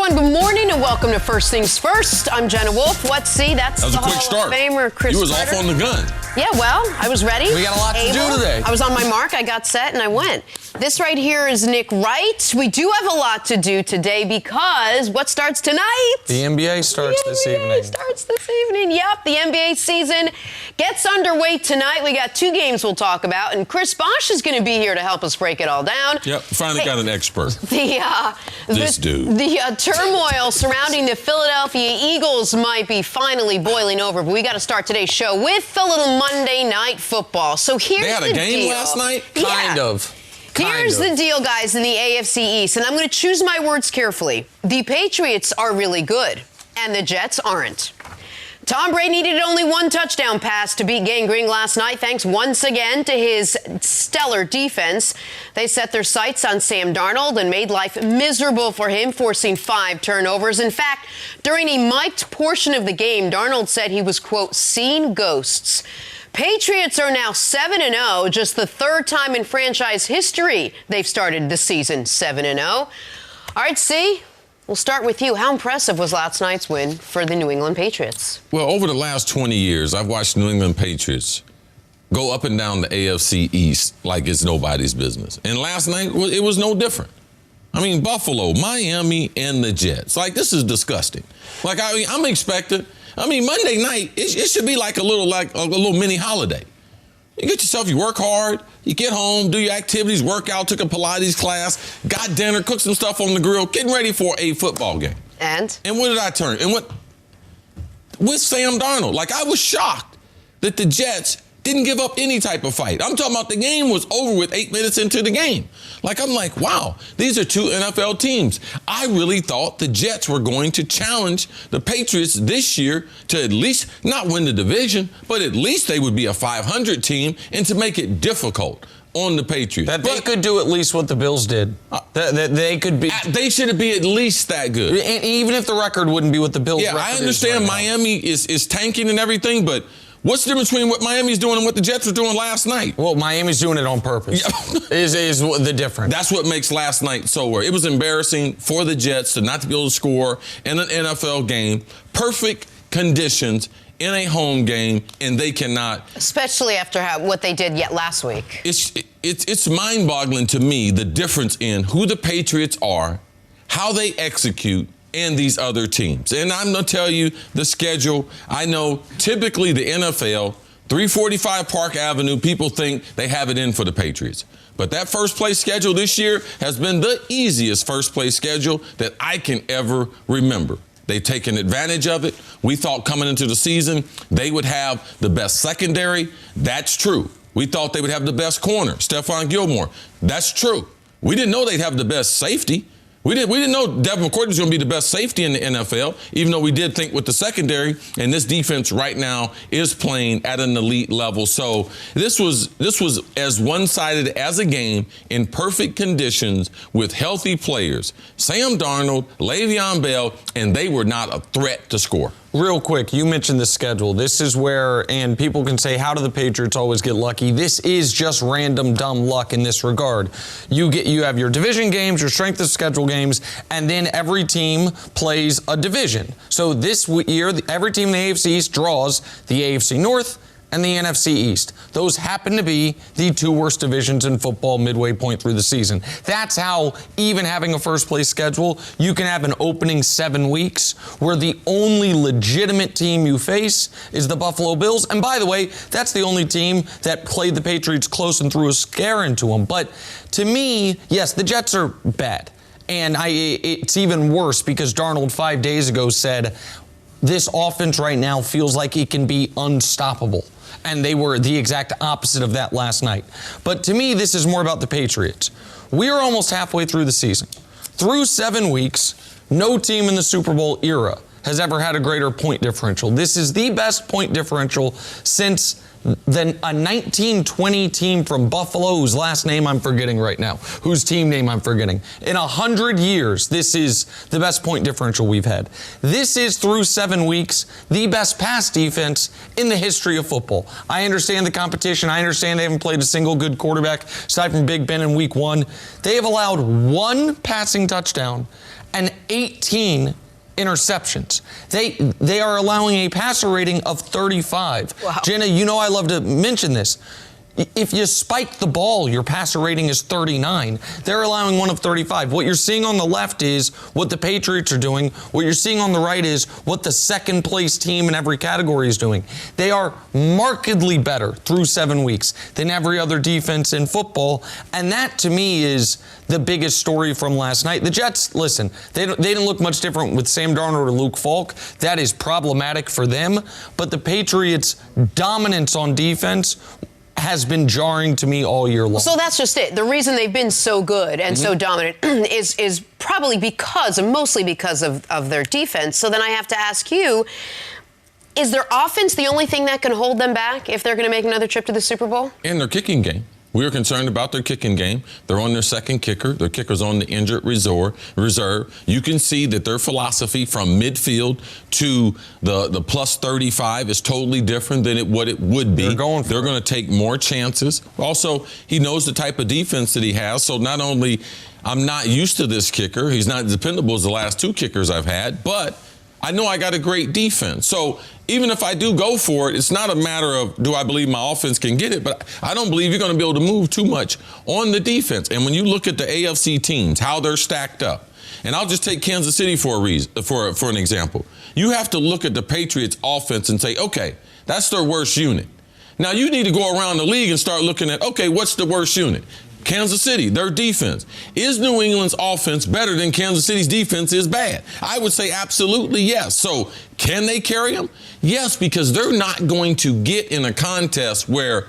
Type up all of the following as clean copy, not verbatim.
everyone. Good morning and welcome to First Things First. I'm Jenna Wolfe. Let's see. That's that was the a quick Hall start. of Famer, Cris. You was off on the gun. Yeah, well, I was ready. We got a lot to do today. I was on my mark, I got set, and I went. This right here is Nick Wright. We do have a lot to do today because what starts tonight? The NBA starts this evening. The NBA starts this evening. Yep, the NBA season gets underway tonight. We got two games we'll talk about, and Bosh is going to be here to help us break it all down. Yep, finally got an expert. The turmoil surrounding the Philadelphia Eagles might be finally boiling over, but we got to start today's show with a little Monday Night Football. So here's the deal. They had a game last night? Kind of. Here's the deal, guys, in the AFC East, and I'm going to choose my words carefully. The Patriots are really good, and the Jets aren't. Tom Brady needed only one touchdown pass to beat Gang Green last night, thanks once again to his stellar defense. They set their sights on Sam Darnold and made life miserable for him, forcing 5 turnovers. In fact, during a mic'd portion of the game, Darnold said he was, quote, seeing ghosts. Patriots are now 7-0, just the third time in franchise history they've started the season 7-0. All right, C, we'll start with you. How impressive was last night's win for the New England Patriots? Well, over the last 20 years, I've watched New England Patriots go up and down the AFC East like it's nobody's business. And last night, it was no different. I mean, Buffalo, Miami, and the Jets. Like, this is disgusting. Like, I'm expecting. Monday night, it should be like a little mini holiday. You get yourself, you work hard, you get home, do your activities, work out, took a Pilates class, got dinner, cooked some stuff on the grill, getting ready for a football game. And what did I turn? With Sam Darnold. Like, I was shocked that the Jets didn't give up any type of fight. I'm talking about the game was over with 8 minutes into the game. I'm like, wow, these are two NFL teams. I really thought the Jets were going to challenge the Patriots this year to at least not win the division, but at least they would be a 500 team and to make it difficult on the Patriots. They could do at least what the Bills did. They could be. They should be at least that good. And even if the record wouldn't be what the Bills record is. I understand Miami is tanking and everything, but what's the difference between what Miami's doing and what the Jets were doing last night? Well, Miami's doing it on purpose. is the difference. That's what makes last night so weird. It was embarrassing for the Jets to not to be able to score in an NFL game. Perfect conditions in a home game, and they cannot. Especially after what they did yet last week. It's mind-boggling to me, the difference in who the Patriots are, how they execute, and these other teams. And I'm going to tell you the schedule. I know typically the NFL, 345 Park Avenue, people think they have it in for the Patriots. But that first place schedule this year has been the easiest first place schedule that I can ever remember. They've taken advantage of it. We thought coming into the season they would have the best secondary. That's true. We thought they would have the best corner, Stephon Gilmore. That's true. We didn't know they'd have the best safety. We didn't know Devin McCourty was going to be the best safety in the NFL, even though we did think with the secondary, and this defense right now is playing at an elite level. So this was as one-sided as a game in perfect conditions with healthy players. Sam Darnold, Le'Veon Bell, and they were not a threat to score. Real quick, you mentioned the schedule. This is where, and people can say, how do the Patriots always get lucky? This is just random dumb luck in this regard. You have your division games, your strength of schedule games, and then every team plays a division. So this year, every team in the AFC East draws the AFC North and the NFC East. Those happen to be the two worst divisions in football midway point through the season. That's how, even having a first-place schedule, you can have an opening 7 weeks where the only legitimate team you face is the Buffalo Bills. And by the way, that's the only team that played the Patriots close and threw a scare into them. But to me, yes, the Jets are bad. And it's even worse because Darnold 5 days ago said, this offense right now feels like it can be unstoppable. And they were the exact opposite of that last night. But to me, this is more about the Patriots. We are almost halfway through the season. Through 7 weeks, no team in the Super Bowl era has ever had a greater point differential. This is the best point differential since a 1920 team from Buffalo, whose last name I'm forgetting right now, whose team name I'm forgetting. In 100 years, this is the best point differential we've had. This is, through 7 weeks, the best pass defense in the history of football. I understand the competition. I understand they haven't played a single good quarterback, aside from Big Ben in week 1. They have allowed 1 passing touchdown and 18 interceptions. They are allowing a passer rating of 35. Wow. Jenna, you know I love to mention this. If you spike the ball, your passer rating is 39. They're allowing one of 35. What you're seeing on the left is what the Patriots are doing. What you're seeing on the right is what the second place team in every category is doing. They are markedly better through 7 weeks than every other defense in football. And that, to me, is the biggest story from last night. The Jets, listen, they didn't look much different with Sam Darnold or Luke Falk. That is problematic for them. But the Patriots' dominance on defense has been jarring to me all year long. So that's just it. The reason they've been so good and so dominant is probably because, and mostly because of their defense. So then I have to ask you, is their offense the only thing that can hold them back if they're going to make another trip to the Super Bowl? And their kicking game. We are concerned about their kicking game. They're on their second kicker. Their kicker's on the injured reserve. You can see that their philosophy from midfield to the plus 35 is totally different than what it would be. They're going to take more chances. Also, he knows the type of defense that he has. So not only I'm not used to this kicker, he's not as dependable as the last 2 kickers I've had, but I know I got a great defense. So even if I do go for it, it's not a matter of do I believe my offense can get it, but I don't believe you're going to be able to move too much on the defense. And when you look at the AFC teams, how they're stacked up, and I'll just take Kansas City for an example. You have to look at the Patriots offense and say, okay, that's their worst unit. Now you need to go around the league and start looking at, okay, what's the worst unit? Kansas City, their defense. Is New England's offense better than Kansas City's defense is bad? I would say absolutely yes. So can they carry them? Yes, because they're not going to get in a contest where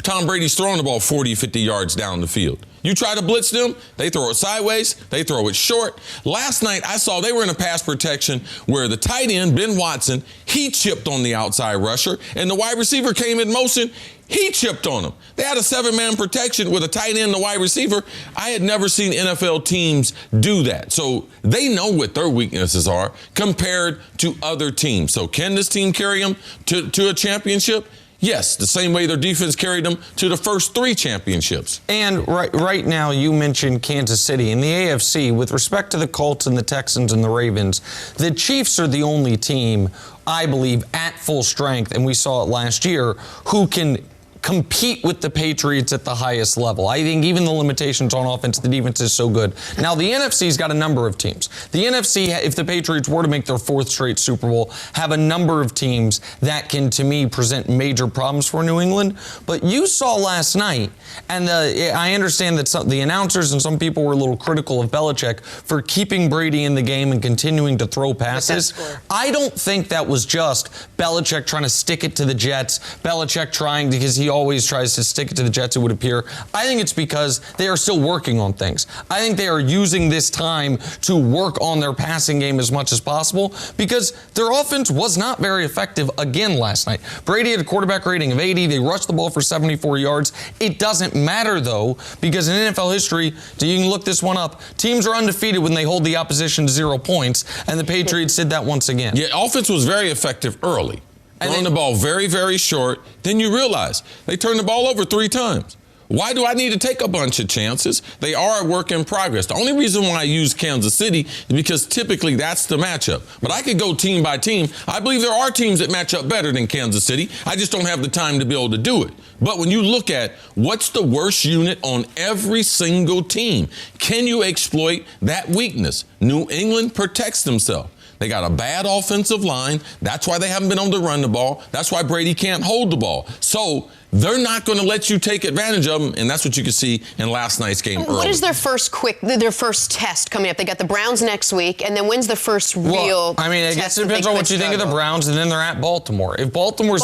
Tom Brady's throwing the ball 40, 50 yards down the field. You try to blitz them, they throw it sideways, they throw it short. Last night, I saw they were in a pass protection where the tight end, Ben Watson, he chipped on the outside rusher, and the wide receiver came in motion, he chipped on him. They had a 7-man protection with a tight end and a wide receiver. I had never seen NFL teams do that. So they know what their weaknesses are compared to other teams. So can this team carry them to a championship? Yes, the same way their defense carried them to the first 3 championships. And right now, you mentioned Kansas City. In the AFC, with respect to the Colts and the Texans and the Ravens, the Chiefs are the only team, I believe, at full strength, and we saw it last year, who can compete with the Patriots at the highest level. I think even the limitations on offense, the defense is so good. Now, the NFC's got a number of teams. The NFC, if the Patriots were to make their 4th straight Super Bowl, have a number of teams that can, to me, present major problems for New England. But you saw last night, and I understand that the announcers and some people were a little critical of Belichick for keeping Brady in the game and continuing to throw passes. I don't think that was just Belichick trying to stick it to the Jets, Belichick trying, because he always tries to stick it to the Jets, it would appear. I think it's because they are still working on things. I think they are using this time to work on their passing game as much as possible because their offense was not very effective again last night. Brady had a quarterback rating of 80. They rushed the ball for 74 yards. It doesn't matter, though, because in NFL history, you can look this one up, teams are undefeated when they hold the opposition to 0 points, and the Patriots did that once again. Yeah, offense was very effective early. Throwing the ball very, very short. Then you realize they turned the ball over 3 times. Why do I need to take a bunch of chances? They are a work in progress. The only reason why I use Kansas City is because typically that's the matchup. But I could go team by team. I believe there are teams that match up better than Kansas City. I just don't have the time to be able to do it. But when you look at what's the worst unit on every single team, can you exploit that weakness? New England protects themselves. They got a bad offensive line. That's why they haven't been able to run the ball. That's why Brady can't hold the ball. So they're not going to let you take advantage of them, and that's what you can see in last night's game early. What is their first test coming up? They got the Browns next week, and then when's the first real I mean, I guess it depends on what you think of the Browns, and then they're at Baltimore. If Baltimore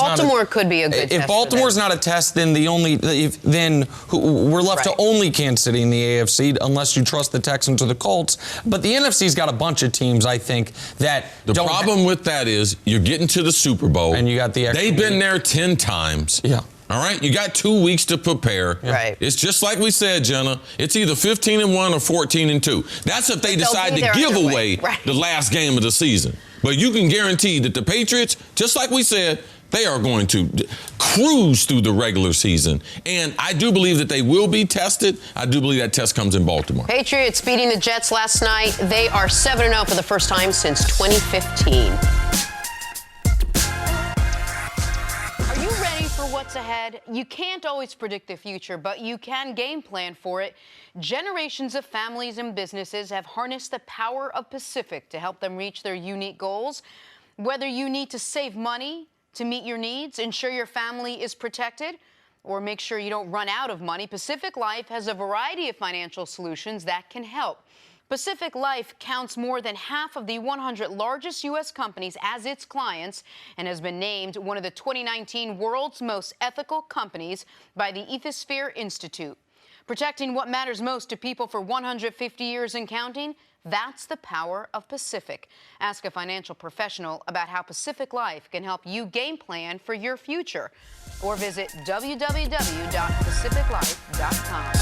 could be a good test. If Baltimore's not a test, then we're left to only Kansas City in the AFC, unless you trust the Texans or the Colts. But the NFC's got a bunch of teams, I think, that the problem with that is you're getting to the Super Bowl, and you got the extra they've been there 10 times. Yeah. All right, you got 2 weeks to prepare. Right. It's just like we said, Jenna. It's either 15-1 or 14-2. That's if they decide to give away the last game of the season. But you can guarantee that the Patriots, just like we said, they are going to cruise through the regular season. And I do believe that they will be tested. I do believe that test comes in Baltimore. Patriots beating the Jets last night. They are 7-0 for the first time since 2015. What's ahead? You can't always predict the future, but you can game plan for it. Generations of families and businesses have harnessed the power of Pacific to help them reach their unique goals. Whether you need to save money to meet your needs, ensure your family is protected, or make sure you don't run out of money, Pacific Life has a variety of financial solutions that can help. Pacific Life counts more than half of the 100 largest U.S. companies as its clients and has been named one of the 2019 world's most ethical companies by the Ethisphere Institute. Protecting what matters most to people for 150 years and counting, that's the power of Pacific. Ask a financial professional about how Pacific Life can help you game plan for your future, or visit www.pacificlife.com.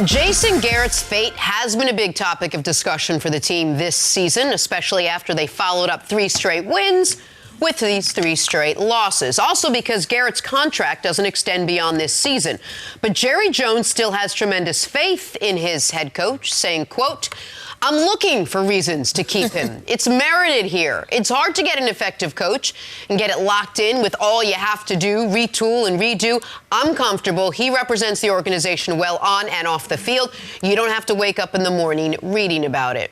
Jason Garrett's fate has been a big topic of discussion for the team this season, especially after they followed up 3 straight wins with these 3 straight losses. Also because Garrett's contract doesn't extend beyond this season. But Jerry Jones still has tremendous faith in his head coach, saying, quote, "I'm looking for reasons to keep him. It's merited here. It's hard to get an effective coach and get it locked in with all you have to do, retool and redo. I'm comfortable. He represents the organization well on and off the field. You don't have to wake up in the morning reading about it."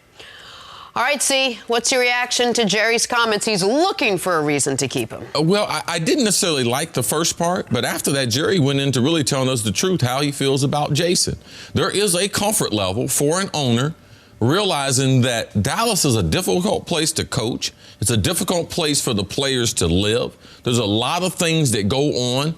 All right, C, what's your reaction to Jerry's comments? He's looking for a reason to keep him. Well, I didn't necessarily like the first part, but after that, Jerry went into really telling us the truth, how he feels about Jason. There is a comfort level for an owner realizing that Dallas is a difficult place to coach. It's a difficult place for the players to live. There's a lot of things that go on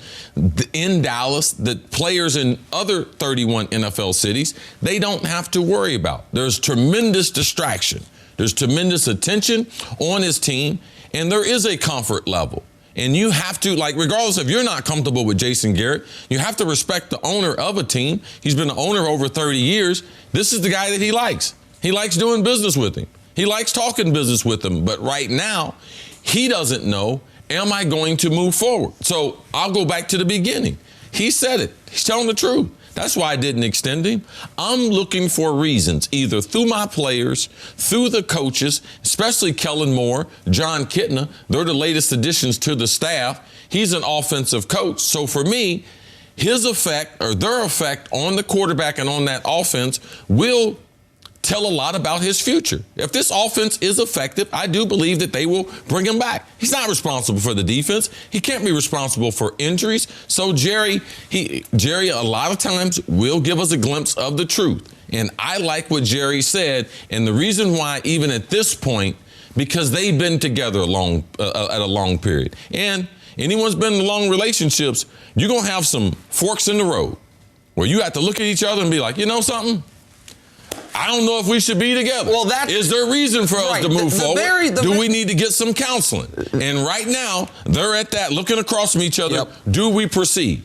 in Dallas that players in other 31 NFL cities, they don't have to worry about. There's tremendous distraction. There's tremendous attention on his team, and there is a comfort level. And you have to, regardless if you're not comfortable with Jason Garrett, you have to respect the owner of a team. He's been an owner over 30 years. This is the guy that he likes. He likes doing business with him. He likes talking business with him. But right now, he doesn't know, am I going to move forward? So I'll go back to the beginning. He said it. He's telling the truth. That's why I didn't extend him. I'm looking for reasons, either through my players, through the coaches, especially Kellen Moore, John Kitna. They're the latest additions to the staff. He's an offensive coach. So for me, his effect or their effect on the quarterback and on that offense will tell a lot about his future. If this offense is effective, I do believe that they will bring him back. He's not responsible for the defense. He can't be responsible for injuries. So Jerry a lot of times will give us a glimpse of the truth. And I like what Jerry said. And the reason why, even at this point, because they've been together at a long period. And anyone's been in long relationships, you're going to have some forks in the road where you have to look at each other and be like, you know something? I don't know if we should be together. Well, is there a reason for us to move forward? Do we need to get some counseling? And right now, they're at that, looking across from each other. Yep. Do we proceed?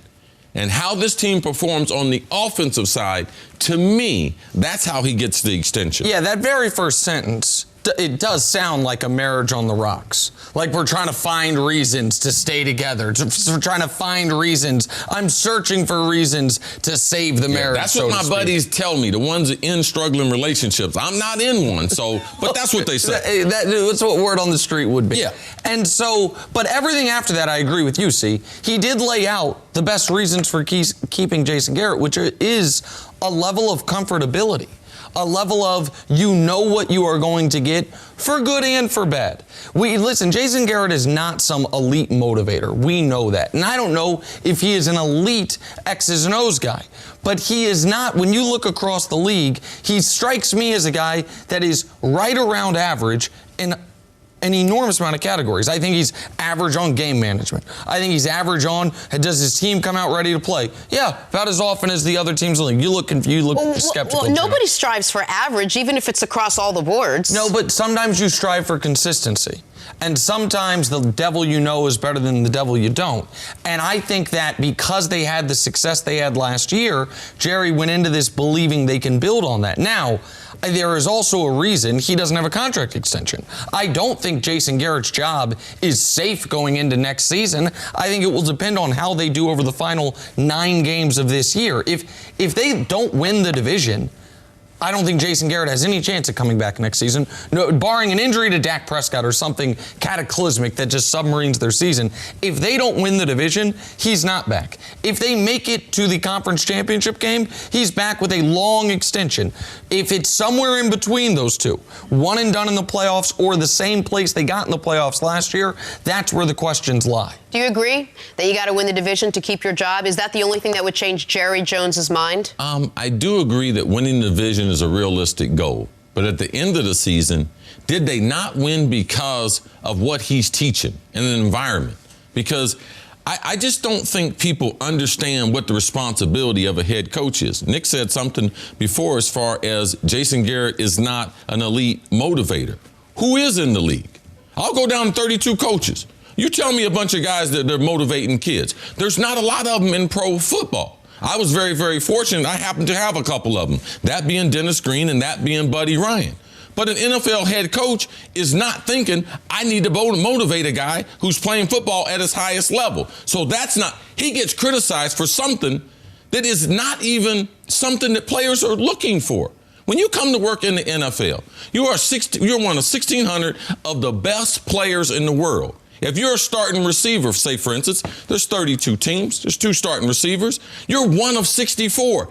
And how this team performs on the offensive side, to me, that's how he gets the extension. Yeah, that very first sentence, it does sound like a marriage on the rocks. Like we're trying to find reasons to stay together. We're trying to find reasons. I'm searching for reasons to save the marriage. That's what my buddies tell me, the ones in struggling relationships. I'm not in one, but that's what they say. That's what word on the street would be. Yeah. And so, but everything after that, I agree with you, see. He did lay out the best reasons for keeping Jason Garrett, which is a level of comfortability. a level of you know what you are going to get for good and for bad. Listen, Jason Garrett is not some elite motivator. We know that. And I don't know if he is an elite X's and O's guy. But he is not, when you look across the league, he strikes me as a guy that is right around average in an enormous amount of categories. I think he's average on game management. I think he's average on, does his team come out ready to play? Yeah, about as often as the other teams in the league. You look confused, you look skeptical. Well, nobody strives for average, even if it's across all the boards. No, but sometimes you strive for consistency. And sometimes the devil you know is better than the devil you don't. And I think that because they had the success they had last year, Jerry went into this believing they can build on that. Now, there is also a reason he doesn't have a contract extension. I don't think Jason Garrett's job is safe going into next season. I think it will depend on how they do over the final 9 games of this year. If they don't win the division, I don't think Jason Garrett has any chance of coming back next season, barring an injury to Dak Prescott or something cataclysmic that just submarines their season. If they don't win the division, he's not back. If they make it to the conference championship game, he's back with a long extension. If it's somewhere in between those two, one and done in the playoffs or the same place they got in the playoffs last year, that's where the questions lie. Do you agree that you got to win the division to keep your job? Is that the only thing that would change Jerry Jones's mind? I do agree that winning the division is a realistic goal. But at the end of the season, did they not win because of what he's teaching in an environment? Because I just don't think people understand what the responsibility of a head coach is. Nick said something before as far as Jason Garrett is not an elite motivator. Who is in the league? I'll go down to 32 coaches. You tell me a bunch of guys that they're motivating kids. There's not a lot of them in pro football. I was very, very fortunate. I happened to have a couple of them, that being Dennis Green and that being Buddy Ryan. But an NFL head coach is not thinking, I need to motivate a guy who's playing football at his highest level. So that's not, he gets criticized for something that is not even something that players are looking for. When you come to work in the NFL, you're one of 1,600 of the best players in the world. If you're a starting receiver, say, for instance, there's 32 teams, there's 2 starting receivers, you're one of 64.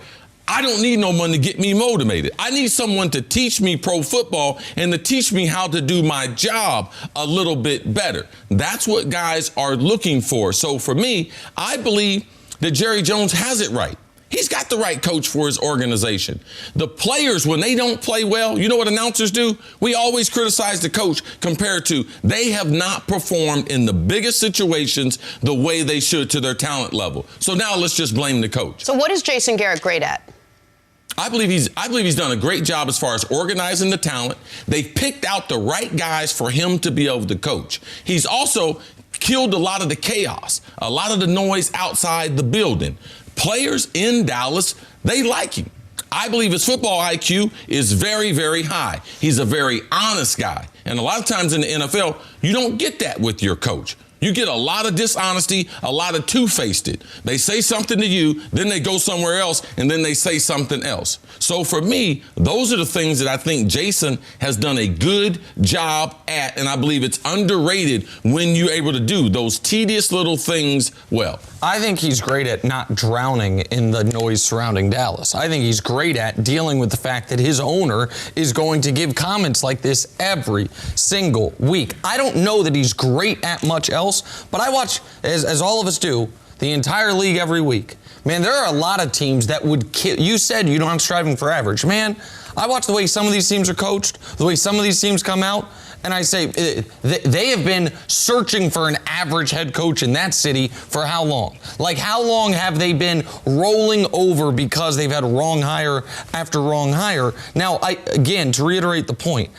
I don't need no one to get me motivated. I need someone to teach me pro football and to teach me how to do my job a little bit better. That's what guys are looking for. So for me, I believe that Jerry Jones has it right. He's got the right coach for his organization. The players, when they don't play well, you know what announcers do? We always criticize the coach compared to they have not performed in the biggest situations the way they should to their talent level. So now let's just blame the coach. So what is Jason Garrett great at? I believe he's done a great job as far as organizing the talent. They've picked out the right guys for him to be able to coach. He's also killed a lot of the chaos, a lot of the noise outside the building. Players in Dallas, they like him. I believe his football IQ is very, very high. He's a very honest guy. And a lot of times in the NFL, you don't get that with your coach. You get a lot of dishonesty, a lot of two-faced it. They say something to you, then they go somewhere else, and then they say something else. So for me, those are the things that I think Jason has done a good job at, and I believe it's underrated when you're able to do those tedious little things well. I think he's great at not drowning in the noise surrounding Dallas. I think he's great at dealing with the fact that his owner is going to give comments like this every single week. I don't know that he's great at much else, but I watch, as all of us do, the entire league every week. Man, there are a lot of teams that would kill. You said you're not striving for average. Man, I watch the way some of these teams are coached, the way some of these teams come out, and I say they have been searching for an average head coach in that city for how long? Like, how long have they been rolling over because they've had wrong hire after wrong hire? Now, again, to reiterate the point,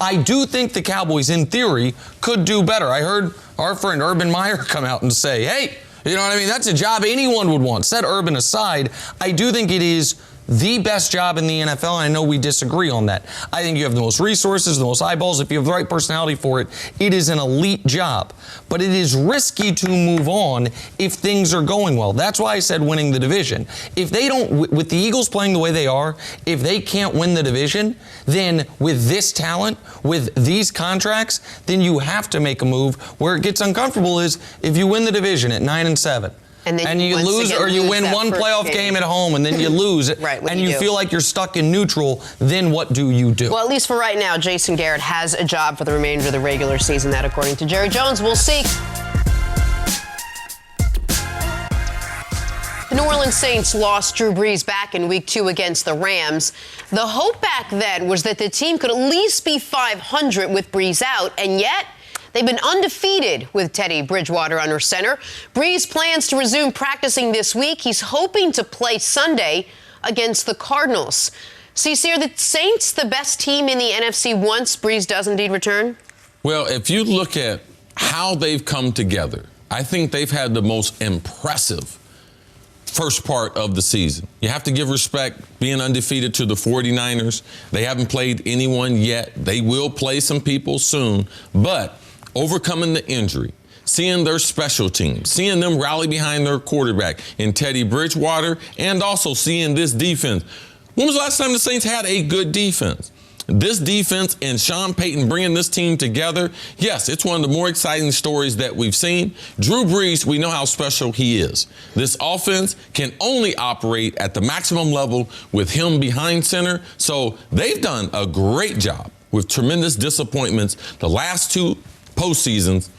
I do think the Cowboys, in theory, could do better. I heard our friend Urban Meyer come out and say, hey, you know what I mean? That's a job anyone would want. Set Urban aside, I do think it is the best job in the NFL, and I know we disagree on that. I think you have the most resources, the most eyeballs. If you have the right personality for it, it is an elite job. But it is risky to move on if things are going well. That's why I said winning the division. If they don't, with the Eagles playing the way they are, if they can't win the division, then with this talent, with these contracts, then you have to make a move. Where it gets uncomfortable is if you win the division at 9-7. And then and you lose, or you win one playoff game at home and then you lose, right, and you feel like you're stuck in neutral, then what do you do? Well, at least for right now, Jason Garrett has a job for the remainder of the regular season. That, according to Jerry Jones, we'll see. The New Orleans Saints lost Drew Brees back in Week 2 against the Rams. The hope back then was that the team could at least be 500 with Brees out, and yet they've been undefeated with Teddy Bridgewater under center. Brees plans to resume practicing this week. He's hoping to play Sunday against the Cardinals. CC, are the Saints the best team in the NFC once Brees does indeed return? Well, if you look at how they've come together, I think they've had the most impressive first part of the season. You have to give respect being undefeated to the 49ers. They haven't played anyone yet. They will play some people soon, but overcoming the injury, seeing their special teams, seeing them rally behind their quarterback in Teddy Bridgewater, and also seeing this defense. When was the last time the Saints had a good defense? This defense and Sean Payton bringing this team together, yes, it's one of the more exciting stories that we've seen. Drew Brees, we know how special he is. This offense can only operate at the maximum level with him behind center. So they've done a great job with tremendous disappointments the last two postseasons.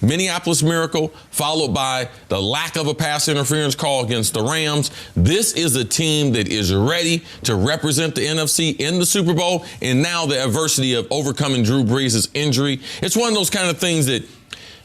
Minneapolis Miracle, followed by the lack of a pass interference call against the Rams. This is a team that is ready to represent the NFC in the Super Bowl, and now the adversity of overcoming Drew Brees' injury. It's one of those kind of things that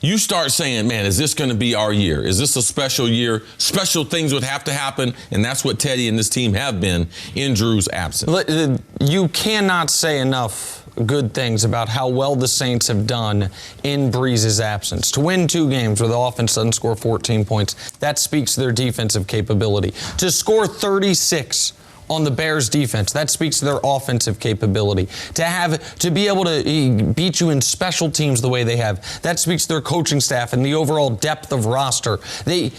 you start saying, man, is this going to be our year? Is this a special year? Special things would have to happen, and that's what Teddy and this team have been in Drew's absence. You cannot say enough good things about how well the Saints have done in Brees' absence. To win 2 games where the offense doesn't score 14 points, that speaks to their defensive capability. To score 36 on the Bears defense, that speaks to their offensive capability. To be able to beat you in special teams the way they have, that speaks to their coaching staff and the overall depth of roster. The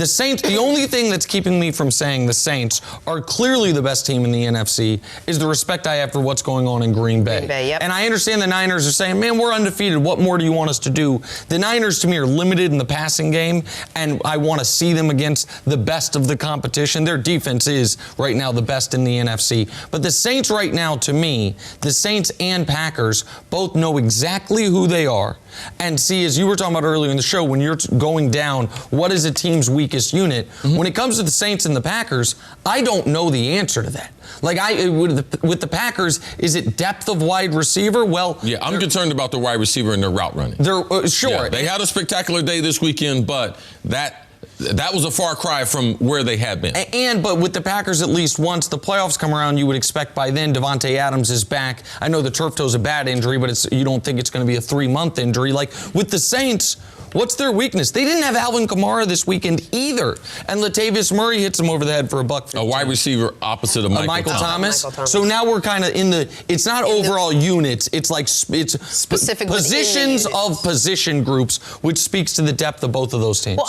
Saints, the only thing that's keeping me from saying the Saints are clearly the best team in the NFC is the respect I have for what's going on in Green Bay. Yep. And I understand the Niners are saying, man, we're undefeated. What more do you want us to do? The Niners, to me, are limited in the passing game, and I want to see them against the best of the competition. Their defense is right now the best in the NFC. But the Saints right now, to me, the Saints and Packers both know exactly who they are. And see, as you were talking about earlier in the show, when you're going down, what is a team's weakest unit? When it comes to the Saints and the Packers, I don't know the answer to that. Like, with the Packers, is it depth of wide receiver? Well, yeah, I'm concerned about the wide receiver and their route running. They're sure. Yeah, they had a spectacular day this weekend, but that was a far cry from where they had been. But with the Packers, at least once the playoffs come around, you would expect by then Devontae Adams is back. I know the turf toe is a bad injury, but you don't think it's going to be a 3-month injury. Like with the Saints, what's their weakness? They didn't have Alvin Kamara this weekend either. And Latavius Murray hits him over the head for $1.50. A wide receiver opposite of Michael Thomas. So now we're kind of it's not overall units. It's like it's specific positions of position groups, which speaks to the depth of both of those teams. Well,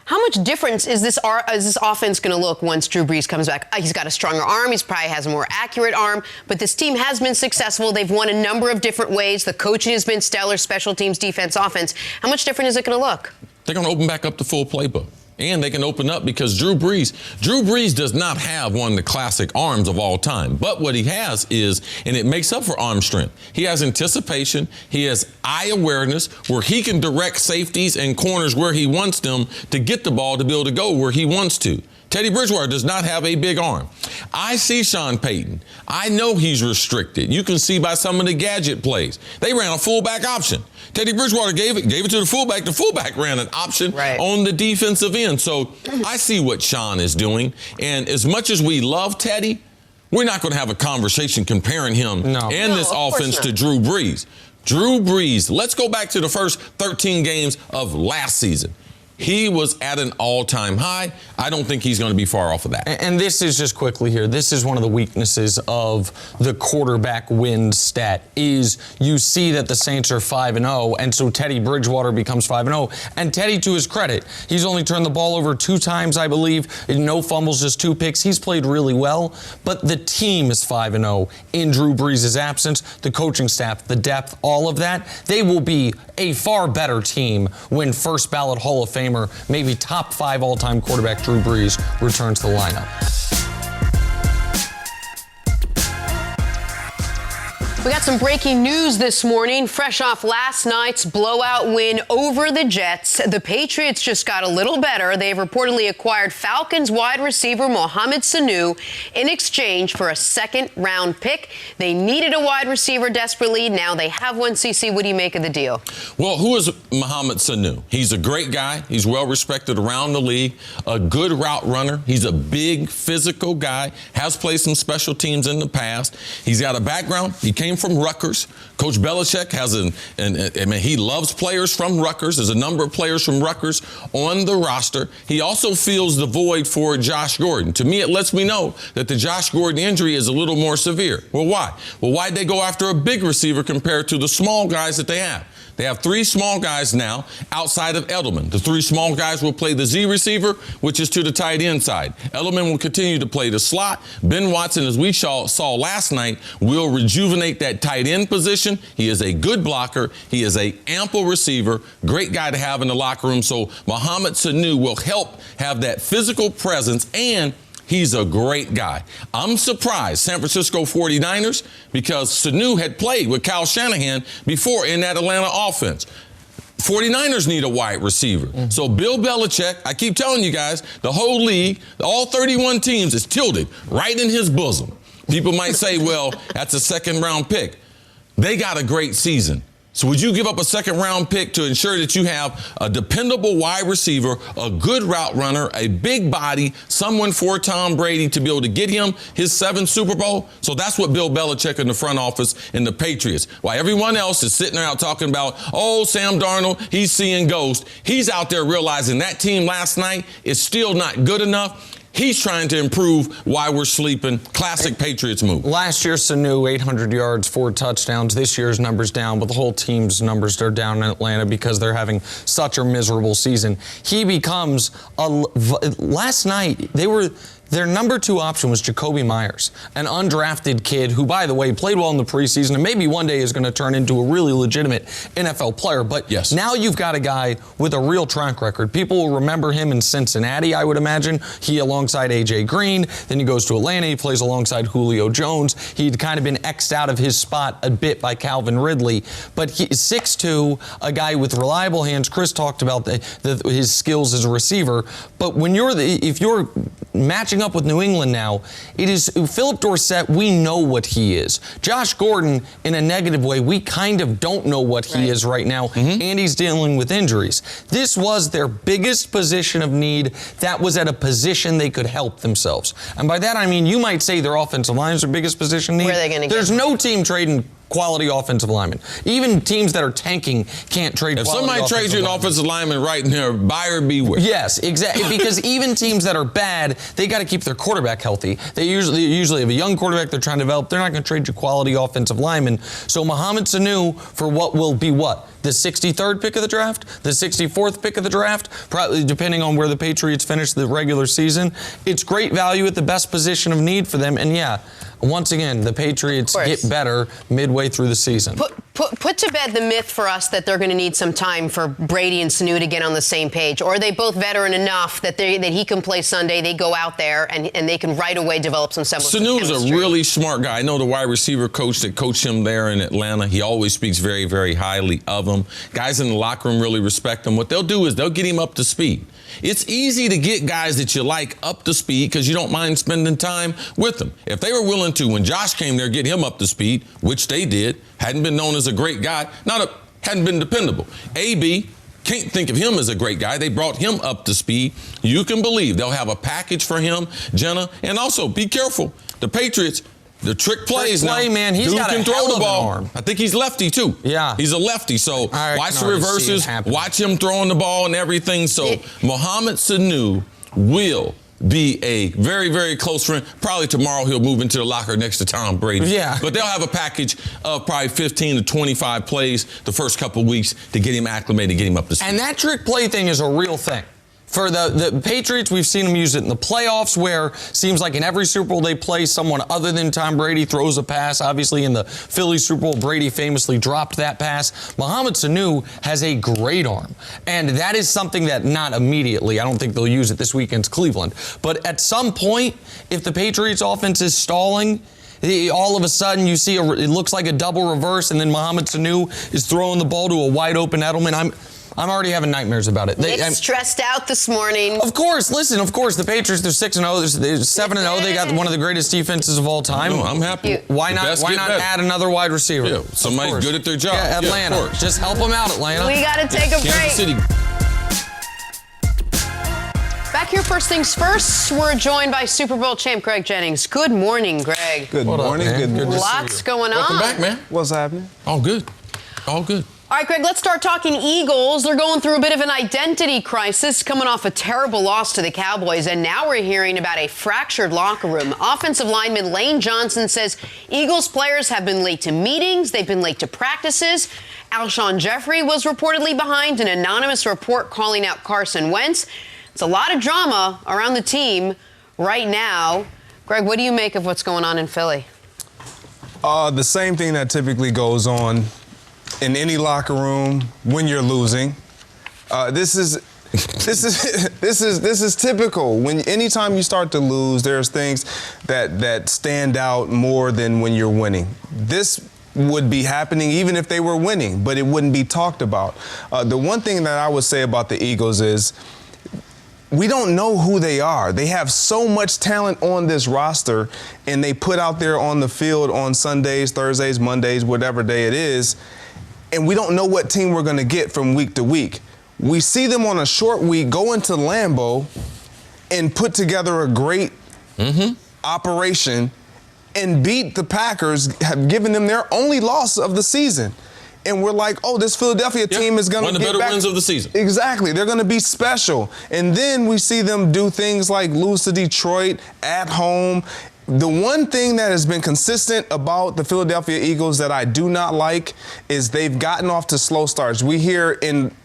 how much difference is this offense going to look once Drew Brees comes back? He's got a stronger arm. He probably has a more accurate arm. But this team has been successful. They've won a number of different ways. The coaching has been stellar, special teams, defense, offense. How much different is it going to look? They're going to open back up the full playbook. And they can open up because Drew Brees does not have one of the classic arms of all time. But what he has is, and it makes up for arm strength, he has anticipation, he has eye awareness where he can direct safeties and corners where he wants them to get the ball to be able to go where he wants to. Teddy Bridgewater does not have a big arm. I see Sean Payton. I know he's restricted. You can see by some of the gadget plays. They ran a fullback option. Teddy Bridgewater gave it to the fullback. The fullback ran an option on the defensive end. So I see what Sean is doing. And as much as we love Teddy, we're not going to have a conversation comparing him and this offense to Drew Brees. Drew Brees, let's go back to the first 13 games of last season. He was at an all-time high. I don't think he's going to be far off of that. And this is just quickly here. This is one of the weaknesses of the quarterback win stat is you see that the Saints are 5-0, and so Teddy Bridgewater becomes 5-0. And Teddy, to his credit, he's only turned the ball over 2 times, I believe. No fumbles, just 2 picks. He's played really well. But the team is 5-0 in Drew Brees' absence. The coaching staff, the depth, all of that. They will be a far better team when first ballot Hall of Fame Famer, maybe top 5 all-time quarterback Drew Brees returns to the lineup. We got some breaking news this morning. Fresh off last night's blowout win over the Jets, the Patriots just got a little better. They've reportedly acquired Falcons wide receiver Mohamed Sanu in exchange for a second-round pick. They needed a wide receiver desperately. Now they have one. CC, what do you make of the deal? Well, who is Mohamed Sanu? He's a great guy. He's well-respected around the league, a good route runner. He's a big, physical guy, has played some special teams in the past. He's got a background. He came from Rutgers. Coach Belichick has he loves players from Rutgers. There's a number of players from Rutgers on the roster. He also feels the void for Josh Gordon. To me, it lets me know that the Josh Gordon injury is a little more severe. Well, why? Well, why'd they go after a big receiver compared to the small guys that they have? They have 3 small guys now outside of Edelman. The 3 small guys will play the Z receiver, which is to the tight end side. Edelman will continue to play the slot. Ben Watson, as we saw last night, will rejuvenate that tight end position. He is a good blocker. He is an ample receiver. Great guy to have in the locker room. So Mohamed Sanu will help have that physical presence, and he's a great guy. I'm surprised, San Francisco 49ers, because Sanu had played with Kyle Shanahan before in that Atlanta offense. 49ers need a wide receiver. So Bill Belichick, I keep telling you guys, the whole league, all 31 teams is tilted right in his bosom. People might say, well, that's a second-round pick. They got a great season. So would you give up a second-round pick to ensure that you have a dependable wide receiver, a good route runner, a big body, someone for Tom Brady to be able to get him his 7th Super Bowl? So that's what Bill Belichick in the front office and the Patriots. While everyone else is sitting there out talking about, oh, Sam Darnold, he's seeing ghosts. He's out there realizing that team last night is still not good enough. He's trying to improve while we're sleeping. Classic Patriots move. Last year, Sanu, 800 yards, 4 touchdowns. This year's numbers down, but the whole team's numbers are down in Atlanta because they're having such a miserable season. He becomes last night, their number 2 option was Jacoby Myers, an undrafted kid who, by the way, played well in the preseason and maybe one day is going to turn into a really legitimate NFL player. But yes, now you've got a guy with a real track record. People will remember him in Cincinnati, I would imagine. He alongside A.J. Green. Then he goes to Atlanta. He plays alongside Julio Jones. He'd kind of been X'd out of his spot a bit by Calvin Ridley. But he's 6'2", a guy with reliable hands. Cris talked about his skills as a receiver. But when if you're matching up with New England now, it is Philip Dorsett. We know what he is. Josh Gordon, in a negative way, we kind of don't know what he is right now, and he's dealing with injuries. This was their biggest position of need. That was at a position they could help themselves. And by that, I mean, you might say their offensive line is their biggest position need. Where are they going to get? There's no team trading quality offensive linemen. Even teams that are tanking can't trade quality offensive linemen. If somebody trades you an offensive lineman right in there, buyer beware. Yes, exactly. Because even teams that are bad, they got to keep their quarterback healthy. They usually have a young quarterback they're trying to develop. They're not going to trade you quality offensive linemen. So Mohamed Sanu for what will be what? The 63rd pick of the draft? The 64th pick of the draft? Probably depending on where the Patriots finish the regular season. It's great value at the best position of need for them. And yeah, once again, the Patriots get better midway through the season. Put to bed the myth for us that they're going to need some time for Brady and Sanu to get on the same page. Or are they both veteran enough that he can play Sunday, they go out there, and they can right away develop some semblance of chemistry? Sanu's a really smart guy. I know the wide receiver coach that coached him there in Atlanta. He always speaks very, very highly of him. Guys in the locker room really respect him. What they'll do is they'll get him up to speed. It's easy to get guys that you like up to speed because you don't mind spending time with them. If they were willing to, when Josh came there, get him up to speed, which they did, hadn't been known as a great guy, hadn't been dependable. AB, can't think of him as a great guy. They brought him up to speed. You can believe they'll have a package for him, Jenna. And also, be careful. The Patriots, the trick plays now. Man, he's got can a throw hell the of ball. an arm. I think he's lefty too. Yeah, he's a lefty. So watch the reverses, watch him throwing the ball and everything. So Mohamed Sanu will be a very, very close friend. Probably tomorrow he'll move into the locker next to Tom Brady. Yeah. But they'll have a package of probably 15 to 25 plays the first couple of weeks to get him acclimated, get him up to speed. And that trick play thing is a real thing. For the Patriots, we've seen them use it in the playoffs where seems like in every Super Bowl they play, someone other than Tom Brady throws a pass. Obviously, in the Philly Super Bowl, Brady famously dropped that pass. Mohamed Sanu has a great arm, and that is something that not immediately, I don't think they'll use it this week against Cleveland, but at some point, if the Patriots offense is stalling, all of a sudden you see it looks like a double reverse, and then Mohamed Sanu is throwing the ball to a wide open Edelman. I'm already having nightmares about it. Nick's stressed out this morning. Of course, the Patriots, they're 6-0, they're 7-0. They got one of the greatest defenses of all time. No, I'm happy. Why not add another wide receiver? Yeah, somebody good at their job. Yeah, Atlanta. Yeah, just help them out, Atlanta. We got to take a break. Kansas City. Back here, first things first, we're joined by Super Bowl champ Greg Jennings. Good morning, Greg. Good morning. Good to see you. Lots going on. Welcome back, man. What's happening? All good. All good. All right, Greg, let's start talking Eagles. They're going through a bit of an identity crisis, coming off a terrible loss to the Cowboys, and now we're hearing about a fractured locker room. Offensive lineman Lane Johnson says Eagles players have been late to meetings, they've been late to practices. Alshon Jeffrey was reportedly behind an anonymous report calling out Carson Wentz. It's a lot of drama around the team right now. Greg, what do you make of what's going on in Philly? The same thing that typically goes on in any locker room when you're losing. This is typical. Anytime you start to lose, there's things that stand out more than when you're winning. This would be happening even if they were winning, but it wouldn't be talked about. The one thing that I would say about the Eagles is we don't know who they are. They have so much talent on this roster, and they put out there on the field on Sundays, Thursdays, Mondays, whatever day it is, and we don't know what team we're going to get from week to week. We see them on a short week go into Lambeau and put together a great operation and beat the Packers, have given them their only loss of the season. And we're like, oh, this Philadelphia team is going to get one of the better back. wins of the season. Exactly. They're going to be special. And then we see them do things like lose to Detroit at home. The one thing that has been consistent about the Philadelphia Eagles that I do not like is they've gotten off to slow starts. We hear in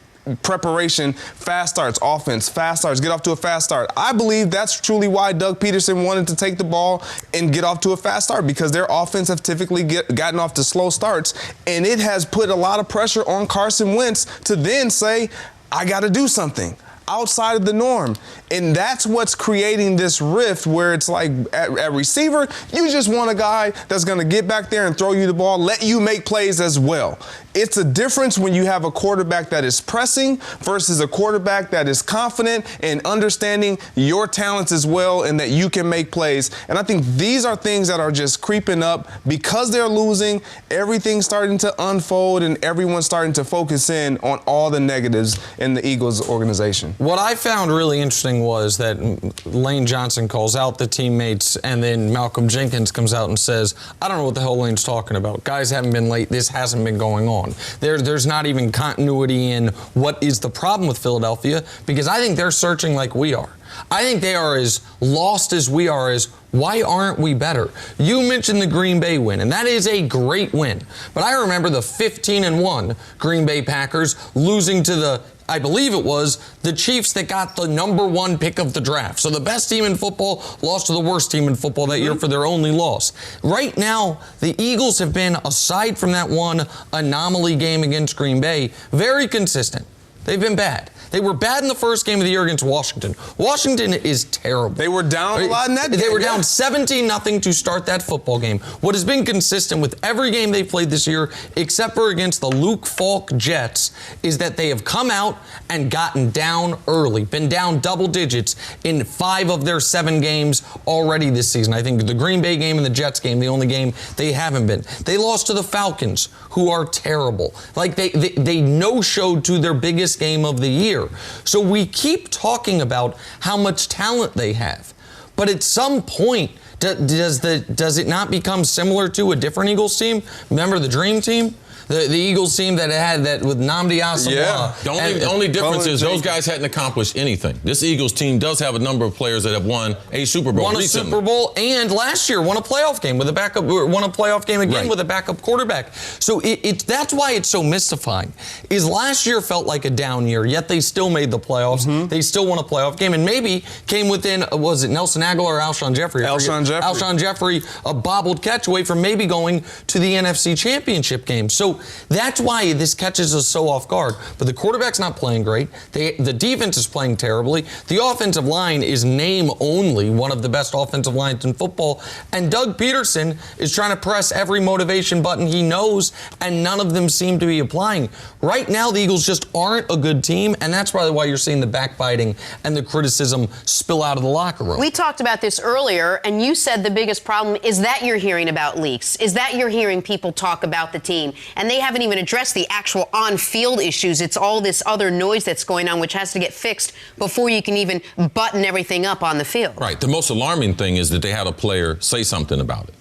preparation, fast starts, offense, fast starts, get off to a fast start. I believe that's truly why Doug Peterson wanted to take the ball and get off to a fast start, because their offense have typically gotten off to slow starts, and it has put a lot of pressure on Carson Wentz to then say, I got to do something outside of the norm. And that's what's creating this rift where it's like at receiver, you just want a guy that's going to get back there and throw you the ball, let you make plays as well. It's a difference when you have a quarterback that is pressing versus a quarterback that is confident and understanding your talents as well and that you can make plays. And I think these are things that are just creeping up because they're losing. Everything's starting to unfold and everyone's starting to focus in on all the negatives in the Eagles organization. What I found really interesting was that Lane Johnson calls out the teammates, and then Malcolm Jenkins comes out and says, I don't know what the hell Lane's talking about. Guys haven't been late. This hasn't been going on. There's not even continuity in what is the problem with Philadelphia, because I think they're searching like we are. I think they are as lost as we are as why aren't we better? You mentioned the Green Bay win, and that is a great win. But I remember the 15-1 Green Bay Packers losing to the, I believe it was, the Chiefs that got the #1 pick of the draft. So the best team in football lost to the worst team in football that year for their only loss. Right now, the Eagles have been, aside from that one anomaly game against Green Bay, very consistent. They've been bad. They were bad in the first game of the year against Washington. Washington is terrible. They were down a lot in that game. They were down 17-0 to start that football game. What has been consistent with every game they've played this year, except for against the Luke Falk Jets, is that they have come out and gotten down early, been down double digits in 5 of their 7 games already this season. I think the Green Bay game and the Jets game, the only game they haven't been. They lost to the Falcons, who are terrible. Like they no-showed to their biggest game of the year. So we keep talking about how much talent they have. But at some point, does it not become similar to a different Eagles team? Remember the Dream Team? The Eagles team that had that with Nnamdi Asomugha. Yeah. The only difference is those guys hadn't accomplished anything. This Eagles team does have a number of players that have won a Super Bowl recently. Super Bowl, and last year won a playoff game with a backup. Won a playoff game again with a backup quarterback. So that's why it's so mystifying. Is last year felt like a down year, yet they still made the playoffs. Mm-hmm. They still won a playoff game, and maybe came within. Was it Nelson Aguilar or Alshon Jeffrey? Alshon Jeffrey, a bobbled catch away from maybe going to the NFC Championship game. So that's why this catches us so off guard. But the quarterback's not playing great. The defense is playing terribly. The offensive line is name only one of the best offensive lines in football. And Doug Peterson is trying to press every motivation button he knows, and none of them seem to be applying. Right now, the Eagles just aren't a good team, and that's probably why you're seeing the backbiting and the criticism spill out of the locker room. We talked about this earlier, and you said the biggest problem is that you're hearing about leaks, is that you're hearing people talk about the team, and they haven't even addressed the actual on-field issues. It's all this other noise that's going on, which has to get fixed before you can even button everything up on the field. Right. The most alarming thing is that they had a player say something about it.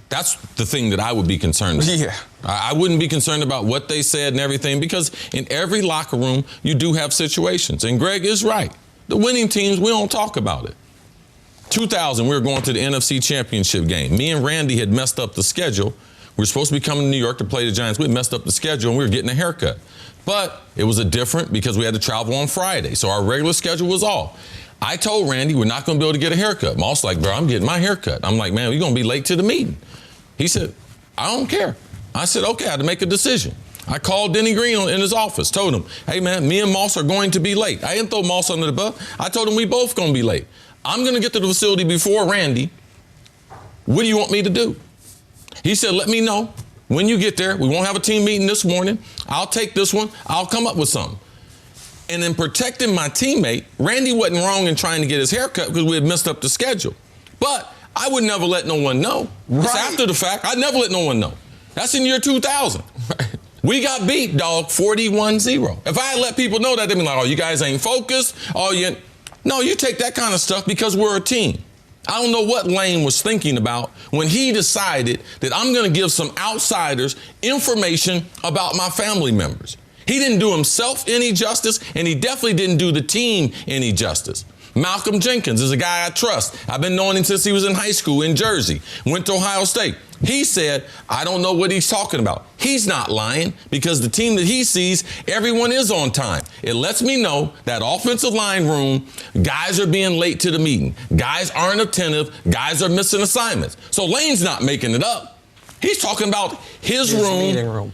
That's the thing that I would be concerned about. Yeah. I wouldn't be concerned about what they said and everything, because in every locker room, you do have situations. And Greg is right. The winning teams, we don't talk about it. 2000, we were going to the NFC Championship game. Me and Randy had messed up the schedule. We were supposed to be coming to New York to play the Giants. We had messed up the schedule, and we were getting a haircut. But it was a different because we had to travel on Friday, so our regular schedule was off. I told Randy we're not going to be able to get a haircut. Moss like, bro, I'm getting my haircut. I'm like, man, we're going to be late to the meeting. He said, I don't care. I said, okay, I had to make a decision. I called Denny Green in his office, told him, hey, man, me and Moss are going to be late. I didn't throw Moss under the bus. I told him we both going to be late. I'm going to get to the facility before Randy. What do you want me to do? He said, let me know when you get there. We won't have a team meeting this morning. I'll take this one. I'll come up with something. And in protecting my teammate, Randy wasn't wrong in trying to get his haircut because we had messed up the schedule. But I would never let no one know. Right. It's after the fact. I'd never let no one know. That's in year 2000. We got beat, dog, 41-0. If I had let people know that, they'd be like, oh, you guys ain't focused. Oh, No, you take that kind of stuff because we're a team. I don't know what Lane was thinking about when he decided that I'm going to give some outsiders information about my family members. He didn't do himself any justice, and he definitely didn't do the team any justice. Malcolm Jenkins is a guy I trust. I've been knowing him since he was in high school in Jersey, went to Ohio State. He said, I don't know what he's talking about. He's not lying because the team that he sees, everyone is on time. It lets me know that offensive line room, guys are being late to the meeting. Guys aren't attentive. Guys are missing assignments. So Lane's not making it up. He's talking about his meeting room.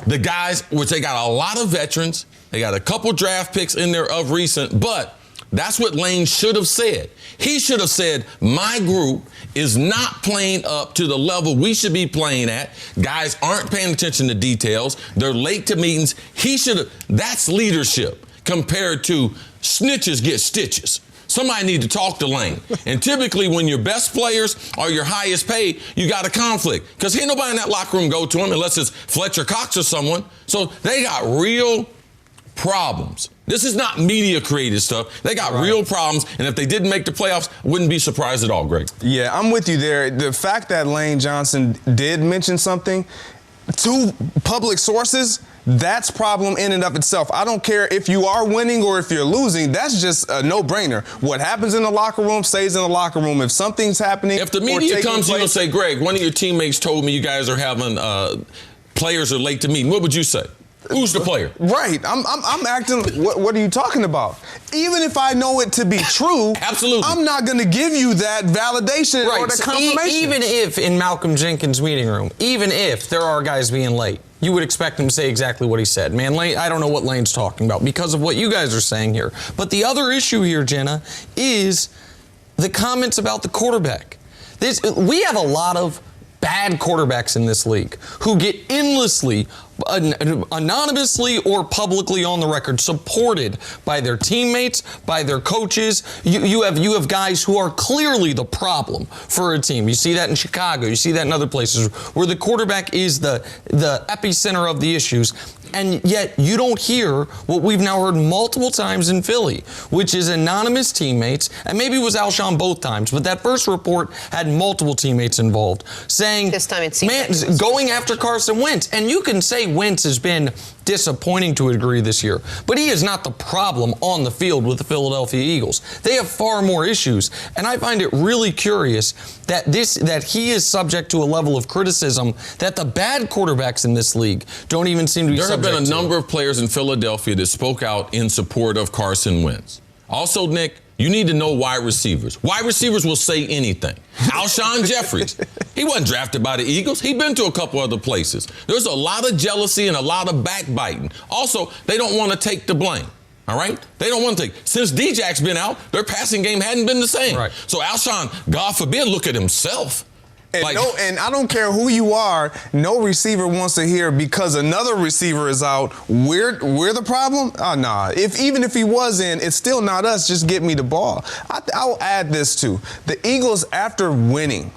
The guys, which they got a lot of veterans. They got a couple draft picks in there of recent, but that's what Lane should have said. He should have said, my group is not playing up to the level we should be playing at. Guys aren't paying attention to details. They're late to meetings. He should have. That's leadership compared to snitches get stitches. Somebody need to talk to Lane. And typically when your best players are your highest paid, you got a conflict. Because ain't nobody in that locker room go to him unless it's Fletcher Cox or someone. So they got real problems. This is not media created stuff. They got real problems, and if they didn't make the playoffs, I wouldn't be surprised at all, Greg. Yeah, I'm with you there. The fact that Lane Johnson did mention something to public sources, that's problem in and of itself. I don't care if you are winning or if you're losing. That's just a no-brainer. What happens in the locker room stays in the locker room. If something's happening, if the media comes to you and say, Greg, one of your teammates told me you guys are having players are late to meeting, what would you say? Who's the player? Right. I'm acting, what are you talking about? Even if I know it to be true, absolutely, I'm not going to give you that validation or the confirmation. Even if in Malcolm Jenkins' meeting room, even if there are guys being late, you would expect him to say exactly what he said. Man, Lane, I don't know what Lane's talking about because of what you guys are saying here. But the other issue here, Jenna, is the comments about the quarterback. We have a lot of bad quarterbacks in this league who get endlessly, anonymously or publicly on the record, supported by their teammates, by their coaches. You have guys who are clearly the problem for a team. You see that in Chicago. You see that in other places where the quarterback is the epicenter of the issues. And yet you don't hear what we've now heard multiple times in Philly, which is anonymous teammates, and maybe it was Alshon both times, but that first report had multiple teammates involved, saying, this time it seems man, like it was going after Carson Wentz. And you can say Wentz has been disappointing to a degree this year, but he is not the problem on the field with the Philadelphia Eagles. They have far more issues, and I find it really curious that he is subject to a level of criticism that the bad quarterbacks in this league don't even seem to be subject to. There have been a number of players in Philadelphia that spoke out in support of Carson Wentz. Also, Nick, you need to know wide receivers. Wide receivers will say anything. Alshon Jeffries, he wasn't drafted by the Eagles. He'd been to a couple other places. There's a lot of jealousy and a lot of backbiting. Also, they don't want to take the blame. All right? They don't want to take. Since D-Jack's been out, their passing game hadn't been the same. Right. So Alshon, God forbid, look at himself. And, and I don't care who you are, no receiver wants to hear because another receiver is out. We're the problem? Oh, nah. Even if he was in, it's still not us. Just get me the ball. I'll add this too. The Eagles, after winning,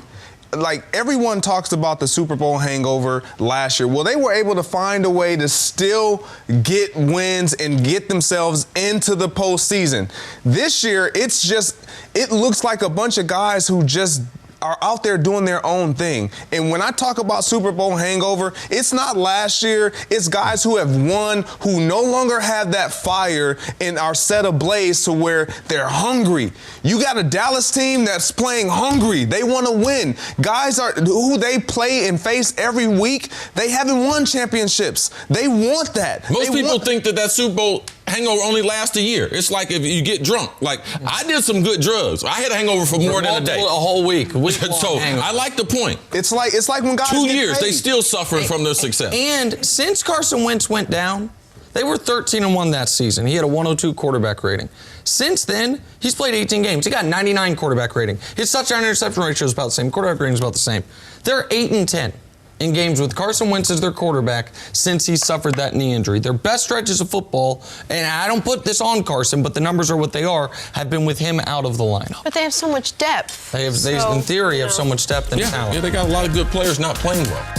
like everyone talks about the Super Bowl hangover last year. Well, they were able to find a way to still get wins and get themselves into the postseason. This year, it looks like a bunch of guys who just are out there doing their own thing. And when I talk about Super Bowl hangover, it's not last year. It's guys who have won, who no longer have that fire and are set ablaze to where they're hungry. You got a Dallas team that's playing hungry. They want to win. Guys who they play and face every week, they haven't won championships. They want that. Most people think that Super Bowl hangover only lasts a year. It's like if you get drunk. Like, I did some good drugs. I had a hangover for more than a day. A whole week. So I like the point. It's like when guys 2 get years, paid. they still suffering from their success. And since Carson Wentz went down, they were 13-1 that season. He had a 102 quarterback rating. Since then, he's played 18 games. He got 99 quarterback rating. His touchdown interception ratio is about the same. Quarterback rating is about the same. They're 8-10 in games with Carson Wentz as their quarterback since he suffered that knee injury. Their best stretches of football, and I don't put this on Carson, but the numbers are what they are, have been with him out of the lineup. But they have so much depth. They in theory, have so much depth and talent. Yeah, they got a lot of good players not playing well.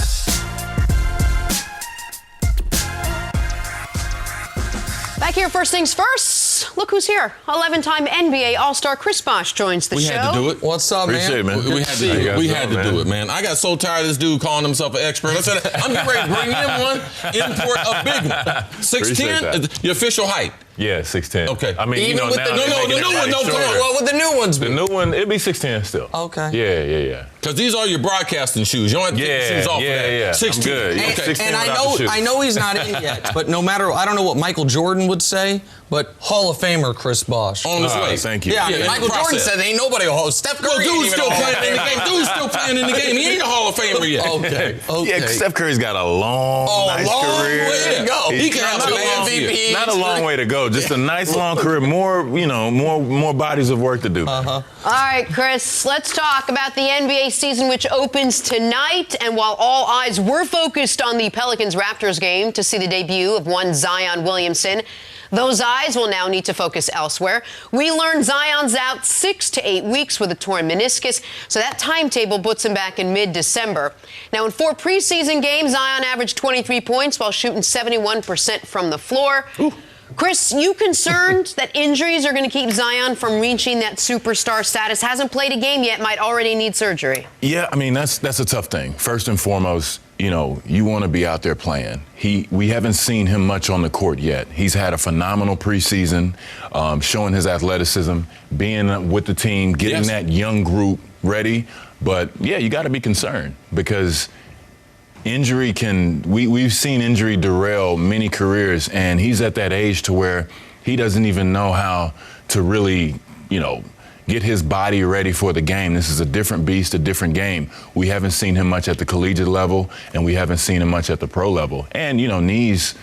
Back here, first things first. Look who's here. 11-time NBA All-Star Chris Bosh joins the show. We had to do it. What's up, Appreciate man? it, man. We had to do it. We had to do it, man. I got so tired of this dude calling himself an expert. I said, I'm getting ready to bring in one, import a big one. 6'10", your official height. Yeah, 6'10". Okay. I mean, Even with now the they're making new one, everybody shorter. what would the new ones be? The new one, it'd be 6'10" still. Okay. Yeah. Because these are your broadcasting shoes. You don't have to take the shoes off of that. Yeah. 6'10". I'm good. And, Okay. 6'10" and without the shoes. I know he's not in yet, but no matter, I don't know what Michael Jordan would say, but Hall of Famer Chris Bosh. On his way. Thank you. Yeah, I mean, Yeah, Michael Jordan process. said ain't nobody a Hall. Steph Curry Well, ain't dude's even still a Hall of playing in the Famer. game. Dude's still playing in the game. He ain't a Hall of Famer yet. Okay. Yeah, Steph Curry's got a long, nice long career. way to go. He can have not a a long MVP. Not a long way to go. Just a nice long career. More bodies of work to do. All right, Chris, let's talk about the NBA season, which opens tonight. And while all eyes were focused on the Pelicans-Raptors game to see the debut of one Zion Williamson, those eyes will now need to focus elsewhere. We learned Zion's out 6 to 8 weeks with a torn meniscus, so that timetable puts him back in mid-December. Now, in 4 preseason games, Zion averaged 23 points while shooting 71% from the floor. Ooh. Chris, you concerned that injuries are going to keep Zion from reaching that superstar status? Hasn't played a game yet, might already need surgery. Yeah, I mean, that's a tough thing. First and foremost, you want to be out there playing. We haven't seen him much on the court yet. He's had a phenomenal preseason, showing his athleticism, being with the team, getting that young group ready. But, yeah, you got to be concerned because injury we've seen injury derail many careers, and he's at that age to where he doesn't even know how to really, get his body ready for the game. This is a different beast, a different game. We haven't seen him much at the collegiate level, and we haven't seen him much at the pro level. And, knees,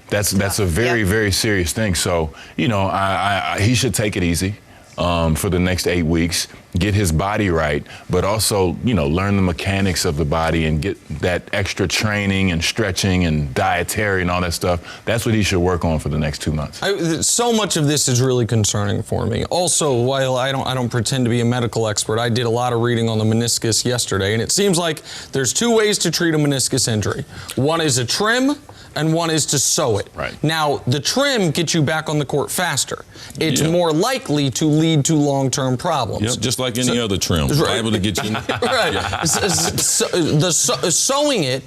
that's a very, very serious thing. So, he should take it easy for the next 8 weeks, get his body right, but also, learn the mechanics of the body and get that extra training and stretching and dietary and all that stuff. That's what he should work on for the next 2 months. So much of this is really concerning for me. Also, while I don't pretend to be a medical expert, I did a lot of reading on the meniscus yesterday, and it seems like there's 2 ways to treat a meniscus injury. One is a trim, and one is to sew it. Right. Now, the trim gets you back on the court faster. It's Yeah. more likely to lead to long-term problems. Yep, just like any other trim. Right. Able to get you. Right. Yeah. Sewing it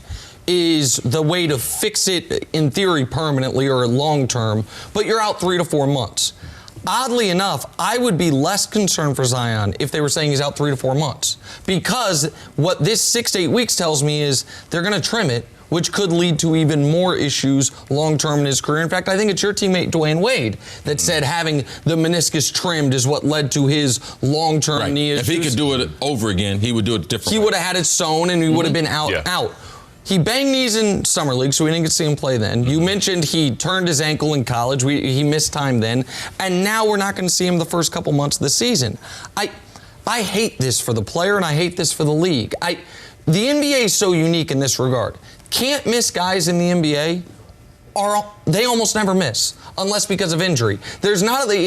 is the way to fix it in theory permanently or long-term, but you're out 3 to 4 months. Oddly enough, I would be less concerned for Zion if they were saying he's out 3 to 4 months, because what this 6 to 8 weeks tells me is they're going to trim it, which could lead to even more issues long-term in his career. In fact, I think it's your teammate Dwayne Wade that said having the meniscus trimmed is what led to his long-term knee issues. If he could do it over again, he would do it differently. He would have had it sewn and he would have been out. He banged knees in summer league, so we didn't get to see him play then. You mentioned he turned his ankle in college. He missed time then. And now we're not going to see him the first couple months of the season. I hate this for the player, and I hate this for the league. The NBA is so unique in this regard. Can't miss guys in the NBA they almost never miss, unless because of injury. It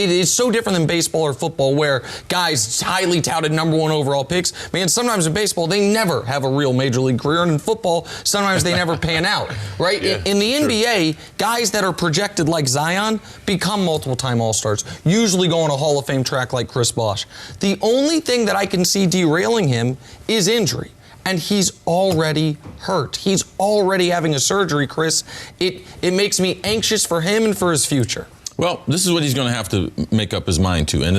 is so different than baseball or football, where guys highly touted #1 overall picks. Man, sometimes in baseball they never have a real major league career, and in football sometimes they never pan out. Right? Yeah, in the NBA, guys that are projected like Zion become multiple-time All-Stars. Usually go on a Hall of Fame track like Chris Bosh. The only thing that I can see derailing him is injury. And he's already hurt. He's already having a surgery, Chris. It makes me anxious for him and for his future. Well, this is what he's going to have to make up his mind to. And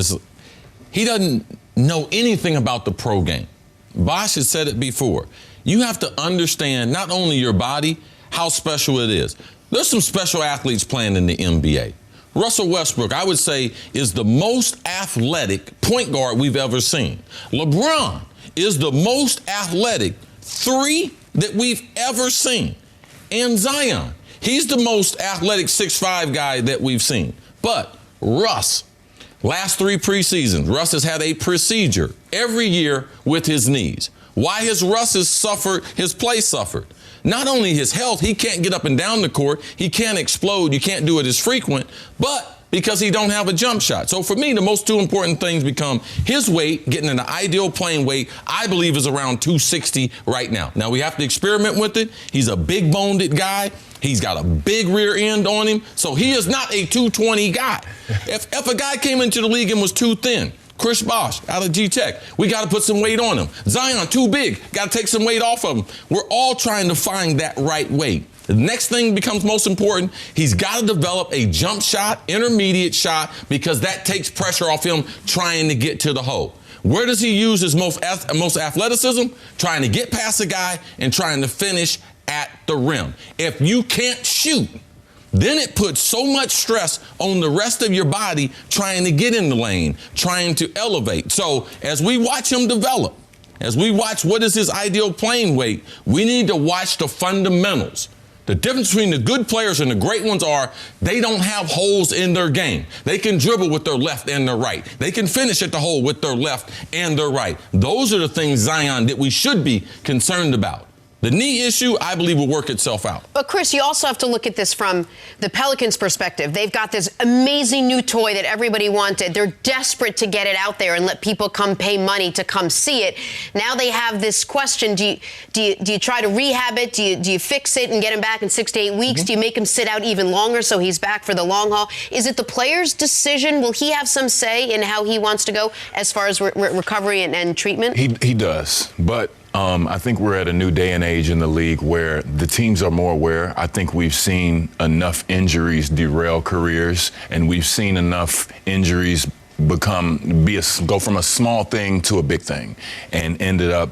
he doesn't know anything about the pro game. Bosh has said it before. You have to understand not only your body, how special it is. There's some special athletes playing in the NBA. Russell Westbrook, I would say, is the most athletic point guard we've ever seen. LeBron is the most athletic 3 that we've ever seen. And Zion, he's the most athletic 6'5" guy that we've seen. But Russ, last 3 preseasons, Russ has had a procedure every year with his knees. Why has Russ his play suffered? Not only his health, he can't get up and down the court, he can't explode, you can't do it as frequent, but because he don't have a jump shot. So for me, the most 2 important things become his weight, getting in the ideal playing weight, I believe is around 260 right now. Now we have to experiment with it. He's a big boned guy. He's got a big rear end on him. So he is not a 220 guy. If a guy came into the league and was too thin, Chris Bosh out of G-Tech, we got to put some weight on him. Zion, too big, got to take some weight off of him. We're all trying to find that right weight. The next thing becomes most important. He's got to develop a jump shot, intermediate shot, because that takes pressure off him trying to get to the hole. Where does he use his most athleticism? Trying to get past a guy and trying to finish at the rim. If you can't shoot, then it puts so much stress on the rest of your body trying to get in the lane, trying to elevate. So as we watch him develop, as we watch what is his ideal playing weight, we need to watch the fundamentals. The difference between the good players and the great ones are they don't have holes in their game. They can dribble with their left and their right. They can finish at the hole with their left and their right. Those are the things, Zion, that we should be concerned about. The knee issue, I believe, will work itself out. But, Chris, you also have to look at this from the Pelicans' perspective. They've got this amazing new toy that everybody wanted. They're desperate to get it out there and let people come pay money to come see it. Now they have this question. Do you try to rehab it? Do you fix it and get him back in 6 to 8 weeks? Do you make him sit out even longer so he's back for the long haul? Is it the player's decision? Will he have some say in how he wants to go as far as recovery and treatment? He does, but I think we're at a new day and age in the league where the teams are more aware. I think we've seen enough injuries derail careers, and we've seen enough injuries go from a small thing to a big thing, and ended up,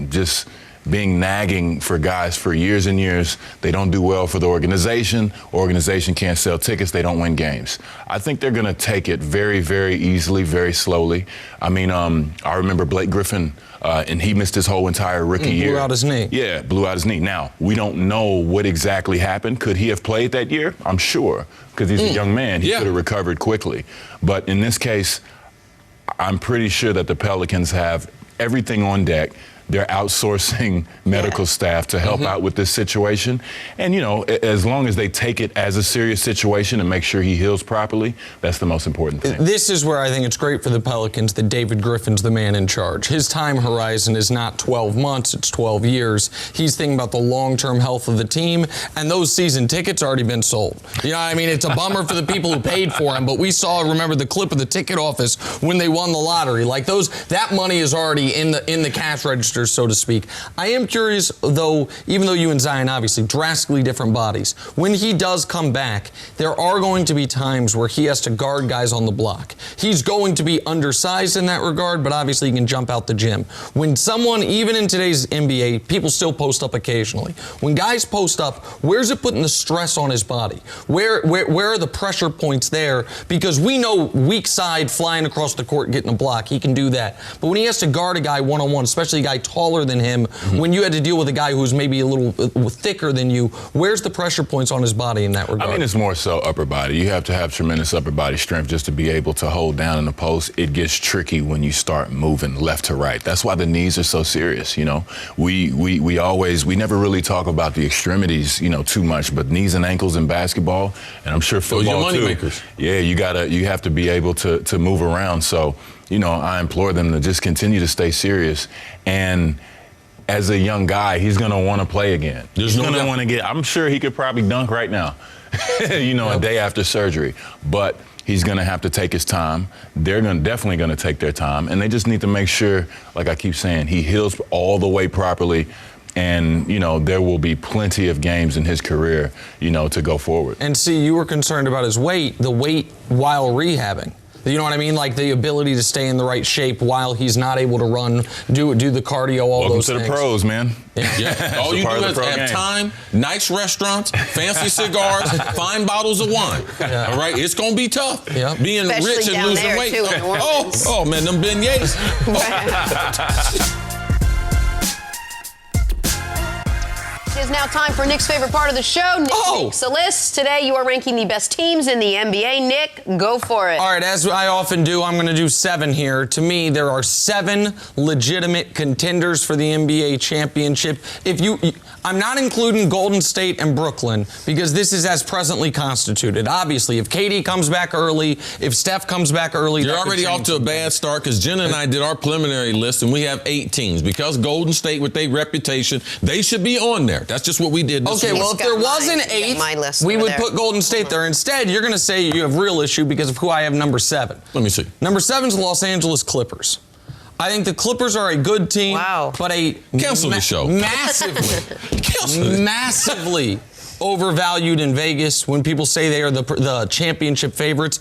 just being nagging for guys for years and years. They don't do well for the organization. Organization can't sell tickets. They don't win games. I think they're going to take it very, very easily, very slowly. I mean, I remember Blake Griffin, and he missed his whole entire rookie year. Blew out his knee. Yeah, blew out his knee. Now, we don't know what exactly happened. Could he have played that year? I'm sure, because he's a young man. He could have recovered quickly. But in this case, I'm pretty sure that the Pelicans have everything on deck they're outsourcing medical staff to help out with this situation. And, as long as they take it as a serious situation and make sure he heals properly, that's the most important thing. This is where I think it's great for the Pelicans that David Griffin's the man in charge. His time horizon is not 12 months, it's 12 years. He's thinking about the long-term health of the team, and those season tickets already been sold. It's a bummer for the people who paid for them, but we remember the clip of the ticket office when they won the lottery. That money is already in the cash register, so to speak. I am curious, though, even though you and Zion, obviously, drastically different bodies, when he does come back, there are going to be times where he has to guard guys on the block. He's going to be undersized in that regard, but obviously he can jump out the gym. When someone, even in today's NBA, people still post up occasionally. When guys post up, where's it putting the stress on his body? Where are the pressure points there? Because we know weak side flying across the court getting a block, he can do that. But when he has to guard a guy one-on-one, especially a guy taller than him, when you had to deal with a guy who's maybe a little thicker than you, where's the pressure points on his body in that regard? I mean, it's more so upper body. You have to have tremendous upper body strength just to be able to hold down in the post. It gets tricky when you start moving left to right. That's why the knees are so serious. We never really talk about the extremities, too much, but knees and ankles in basketball, and I'm sure football money too. Makers. Yeah, you have to be able to move around. So, I implore them to just continue to stay serious. And as a young guy, he's going to want to play again. He's going to want to I'm sure he could probably dunk right now, a day after surgery. But he's going to have to take his time. They're definitely going to take their time. And they just need to make sure, like I keep saying, he heals all the way properly. And, there will be plenty of games in his career, to go forward. And see, you were concerned about his weight, the weight while rehabbing. You know what I mean? Like the ability to stay in the right shape while he's not able to run, do the cardio, all Welcome those to things. the pros, man. Yeah. All you do is have time, nice restaurants, fancy cigars, fine bottles of wine. Yeah. All right? It's going to be tough. Yeah. Being Especially rich and down losing there, weight. too, in New Orleans. Oh, man, them beignets. It is now time for Nick's favorite part of the show. Nick makes a list. Today you are ranking the best teams in the NBA. Nick, go for it. All right, as I often do, I'm going to do 7 here. To me, there are 7 legitimate contenders for the NBA championship. I'm not including Golden State and Brooklyn because this is as presently constituted. Obviously, if KD comes back early, if Steph comes back early, you're already off to a bad start because Jenna and I did our preliminary list and we have 8 teams. Because Golden State, with their reputation, they should be on there. That's just what we did this week. Well, if there was an 8th, we would put Golden State there. Instead, you're going to say you have real issue because of who I have number 7. Let me see. Number 7 is the Los Angeles Clippers. I think the Clippers are a good team, but cancel the show. Massively overvalued in Vegas when people say they are the championship favorites.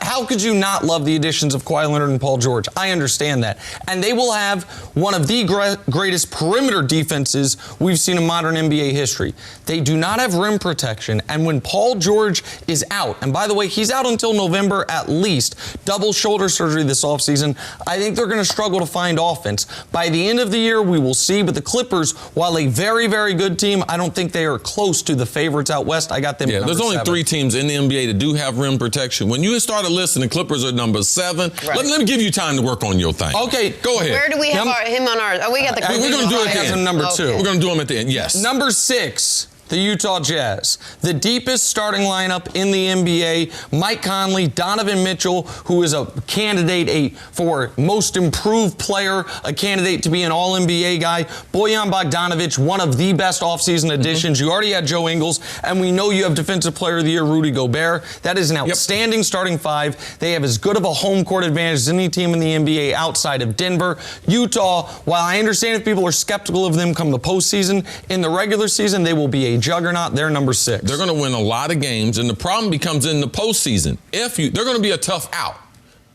How could you not love the additions of Kawhi Leonard and Paul George? I understand that. And they will have one of the greatest perimeter defenses we've seen in modern NBA history. They do not have rim protection. And when Paul George is out, and by the way, he's out until November at least, double shoulder surgery this offseason, I think they're going to struggle to find offense. By the end of the year, we will see. But the Clippers, while a very, very good team, I don't think they are close to the favorites out west. I got them. Yeah, there's only 7. 3 teams in the NBA that do have rim protection. When you start a list and the Clippers are number 7, let me give you time to work on your thing. Okay, go ahead. Where do we have him on ours? Oh, we got the Clippers. We're going to do it at the end. Number 2. We're going to do them at the end. Yes. Number 6. The Utah Jazz, the deepest starting lineup in the NBA. Mike Conley, Donovan Mitchell, who is a candidate for most improved player, a candidate to be an all-NBA guy. Bojan Bogdanovic, one of the best offseason additions. You already had Joe Ingles, and we know you have Defensive Player of the Year, Rudy Gobert. That is an outstanding starting 5. They have as good of a home court advantage as any team in the NBA outside of Denver. Utah, while I understand if people are skeptical of them come the postseason, in the regular season, they will be a juggernaut. They're number 6. They're going to win a lot of games, and the problem becomes in the postseason. They're going to be a tough out.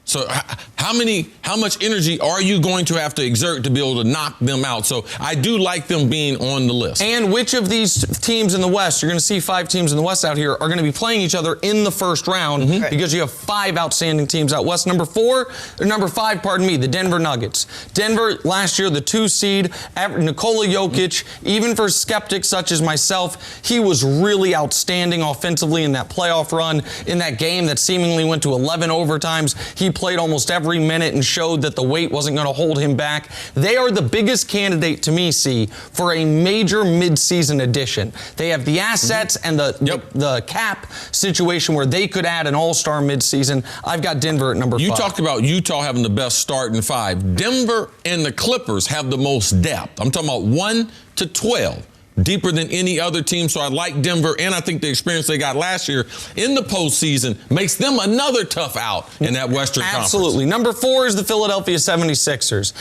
So how much energy are you going to have to exert to be able to knock them out? So I do like them being on the list. And which of these teams in the West, you're going to see 5 teams in the West out here, are going to be playing each other in the first round because you have 5 outstanding teams out West. Number 5, the Denver Nuggets. Denver, last year, the 2 seed, Nikola Jokic, even for skeptics such as myself, he was really outstanding offensively in that playoff run, in that game that seemingly went to 11 overtimes. He played almost every every minute and showed that the weight wasn't going to hold him back. They are the biggest candidate to me, for a major midseason addition. They have the assets and the cap situation where they could add an all-star midseason. I've got Denver at number 5. You talked about Utah having the best start in 5. Denver and the Clippers have the most depth. I'm talking about 1 to 12. Deeper than any other team, so I like Denver, and I think the experience they got last year in the postseason makes them another tough out in that Western Conference. Absolutely. Number 4 is the Philadelphia 76ers.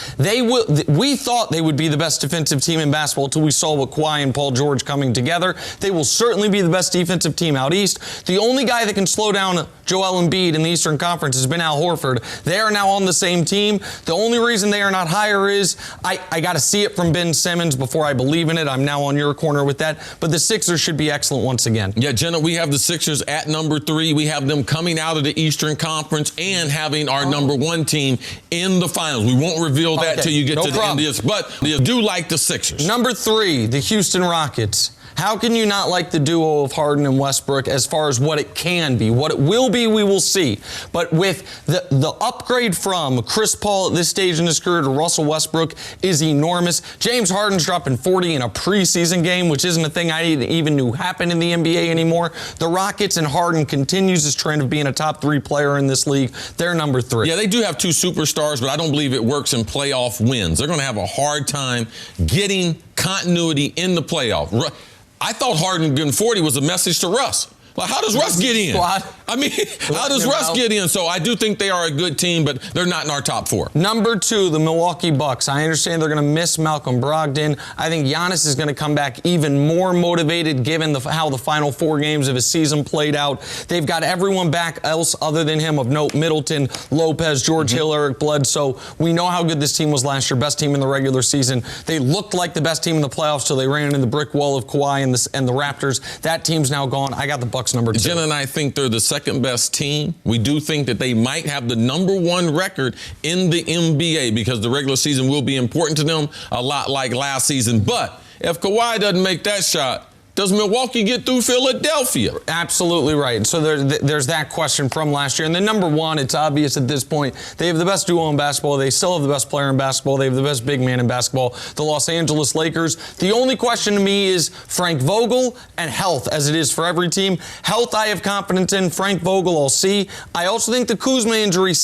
We thought they would be the best defensive team in basketball until we saw with Kawhi and Paul George coming together. They will certainly be the best defensive team out east. The only guy that can slow down Joel Embiid in the Eastern Conference has been Al Horford. They are now on the same team. The only reason they are not higher is I got to see it from Ben Simmons before I believe in it. I'm now on your corner with that. But the Sixers should be excellent once again. Yeah, Jenna, we have the Sixers at number 3. We have them coming out of the Eastern Conference and having our number 1 team in the finals. We won't reveal that till you get to the end of this, but you do like the Sixers. Number 3, the Houston Rockets. How can you not like the duo of Harden and Westbrook as far as what it can be? What it will be, we will see. But with the upgrade from Chris Paul at this stage in his career to Russell Westbrook is enormous. James Harden's dropping 40 in a preseason game, which isn't a thing I even knew happened in the NBA anymore. The Rockets and Harden continues his trend of being a top 3 player in this league. They're number 3. Yeah, they do have 2 superstars, but I don't believe it works in playoff wins. They're going to have a hard time getting continuity in the playoff. I thought Harden getting 40 was a message to Russ. Well, how does Russ get in? I mean, how does Russ get in? So I do think they are a good team, but they're not in our top 4. Number 2, the Milwaukee Bucks. I understand they're going to miss Malcolm Brogdon. I think Giannis is going to come back even more motivated given how the final 4 games of his season played out. They've got everyone back else other than him of note: Middleton, Lopez, George Hill, Eric Bledsoe. We know how good this team was last year, best team in the regular season. They looked like the best team in the playoffs till they ran into the brick wall of Kawhi and the Raptors. That team's now gone. I got the Bucks number 2. Jenna and I think they're the second best team. We do think that they might have the number 1 record in the NBA because the regular season will be important to them, a lot like last season. But if Kawhi doesn't make that shot, does Milwaukee get through Philadelphia? Absolutely right. So there's that question from last year. And then number 1, it's obvious at this point, they have the best duo in basketball. They still have the best player in basketball. They have the best big man in basketball, the Los Angeles Lakers. The only question to me is Frank Vogel and health, as it is for every team. Health, I have confidence in. Frank Vogel, I'll see. I also think the Kuzma injury,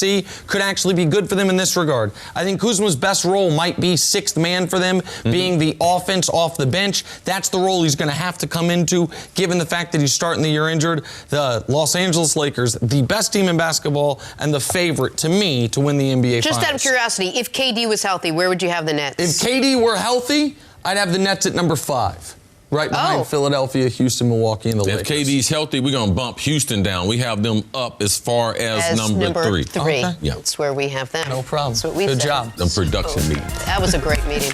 could actually be good for them in this regard. I think Kuzma's best role might be 6th man for them, being the offense off the bench. That's the role he's going to have to come into, given the fact that he's starting the year injured. The Los Angeles Lakers, the best team in basketball and the favorite to me to win the NBA Just Finals. Out of curiosity, if KD was healthy, where would you have the Nets? If KD were healthy, I'd have the Nets at number 5. Right behind Philadelphia, Houston, Milwaukee, and the Lakers. If KD's healthy, we're going to bump Houston down. We have them up as far as number 3. Okay. Yeah. That's where we have them. No problem. That's what we Good said. job. The production meeting. That was a great meeting.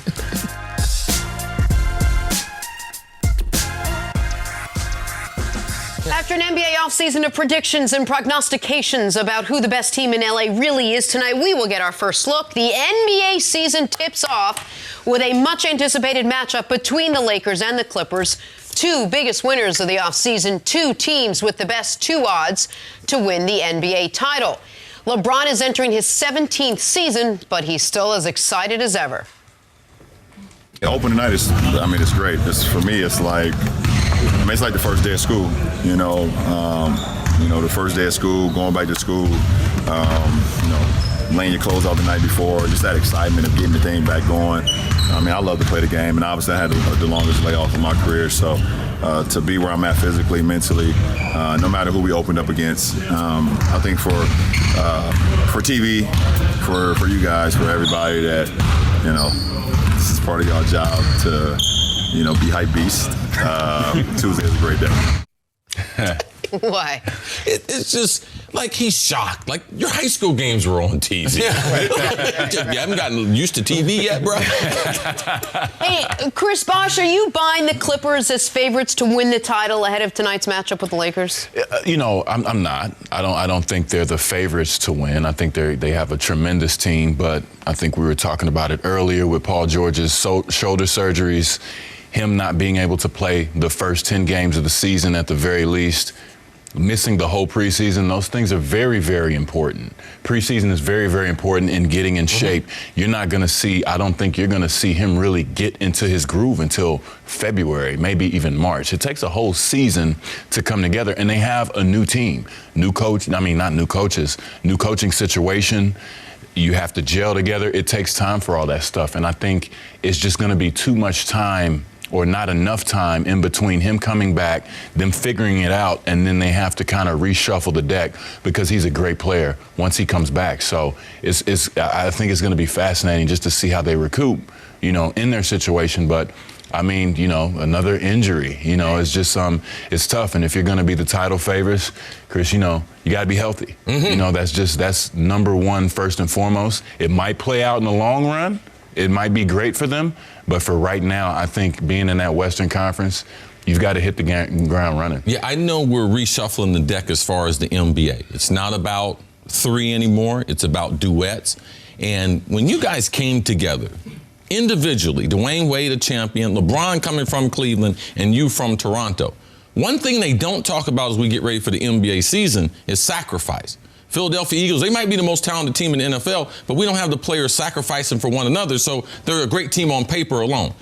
After an NBA offseason of predictions and prognostications about who the best team in LA really is tonight, we will get our first look. The NBA season tips off with a much-anticipated matchup between the Lakers and the Clippers, 2 biggest winners of the offseason, 2 teams with the best 2 odds to win the NBA title. LeBron is entering his 17th season, but he's still as excited as ever. Opening night is, it's great. For me, it's like the first day of school, the first day of school, going back to school, laying your clothes out the night before, just that excitement of getting the thing back going. I love to play the game, and obviously I had the longest layoff of my career, so to be where I'm at physically, mentally, no matter who we opened up against, I think for TV, for you guys, for everybody that, this is part of y'all job to, be hype beast. Tuesday is a great day. Why? It's just like he's shocked. Like your high school games were on TV. You haven't gotten used to TV yet, bro. Hey, Chris, Bosh, are you buying the Clippers as favorites to win the title ahead of tonight's matchup with the Lakers? I'm not. I don't think they're the favorites to win. I think they have a tremendous team, but I think we were talking about it earlier with Paul George's shoulder surgeries, him not being able to play the first 10 games of the season at the very least. missing the whole preseason, those things are very, very important. Preseason is very, very important in getting in shape. You're not going to see, I don't think you're going to see him really get into his groove until February, maybe even March. It takes a whole season to come together, and they have a new team, new coach, I mean, not new coaches, new coaching situation. You have to gel together. It takes time for all that stuff, and I think it's just going to be too much time or not enough time in between him coming back, them figuring it out, and then they have to kind of reshuffle the deck because he's a great player once he comes back. So I think it's going to be fascinating just to see how they recoup, in their situation. But I mean, another injury, it's just it's tough. And if you're going to be the title favorites, Cris, you got to be healthy. That's number one, first and foremost. It might play out in the long run. It might be great for them, but for right now, I think being in that Western Conference, you've got to hit the ground running. Yeah, I know we're reshuffling the deck as far as the NBA. It's not about three anymore. It's about duets. And when you guys came together individually, Dwayne Wade, a champion, LeBron coming from Cleveland, and you from Toronto, one thing they don't talk about as we get ready for the NBA season is sacrifice. Philadelphia Eagles, they might be the most talented team in the NFL, but we don't have the players sacrificing for one another, so they're a great team on paper alone.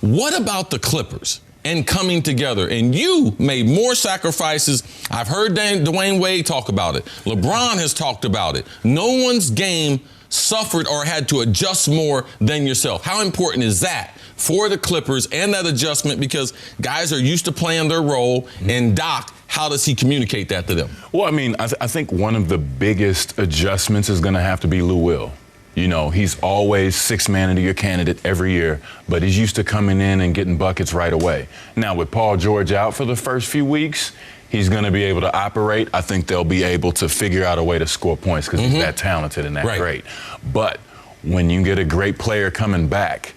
What about the Clippers and coming together? And you made more sacrifices. I've heard Dwayne Wade talk about it. LeBron has talked about it. No one's game suffered or had to adjust more than yourself. How important is that for the Clippers and that adjustment? Because guys are used to playing their role, and Doc, how does he communicate that to them? Well, I mean, I think one of the biggest adjustments is going to have to be Lou Will. He's always sixth man of the year candidate every year, but he's used to coming in and getting buckets right away. Now, with Paul George out for the first few weeks, he's going to be able to operate. I think they'll be able to figure out a way to score points because he's that talented and that great. But when you get a great player coming back,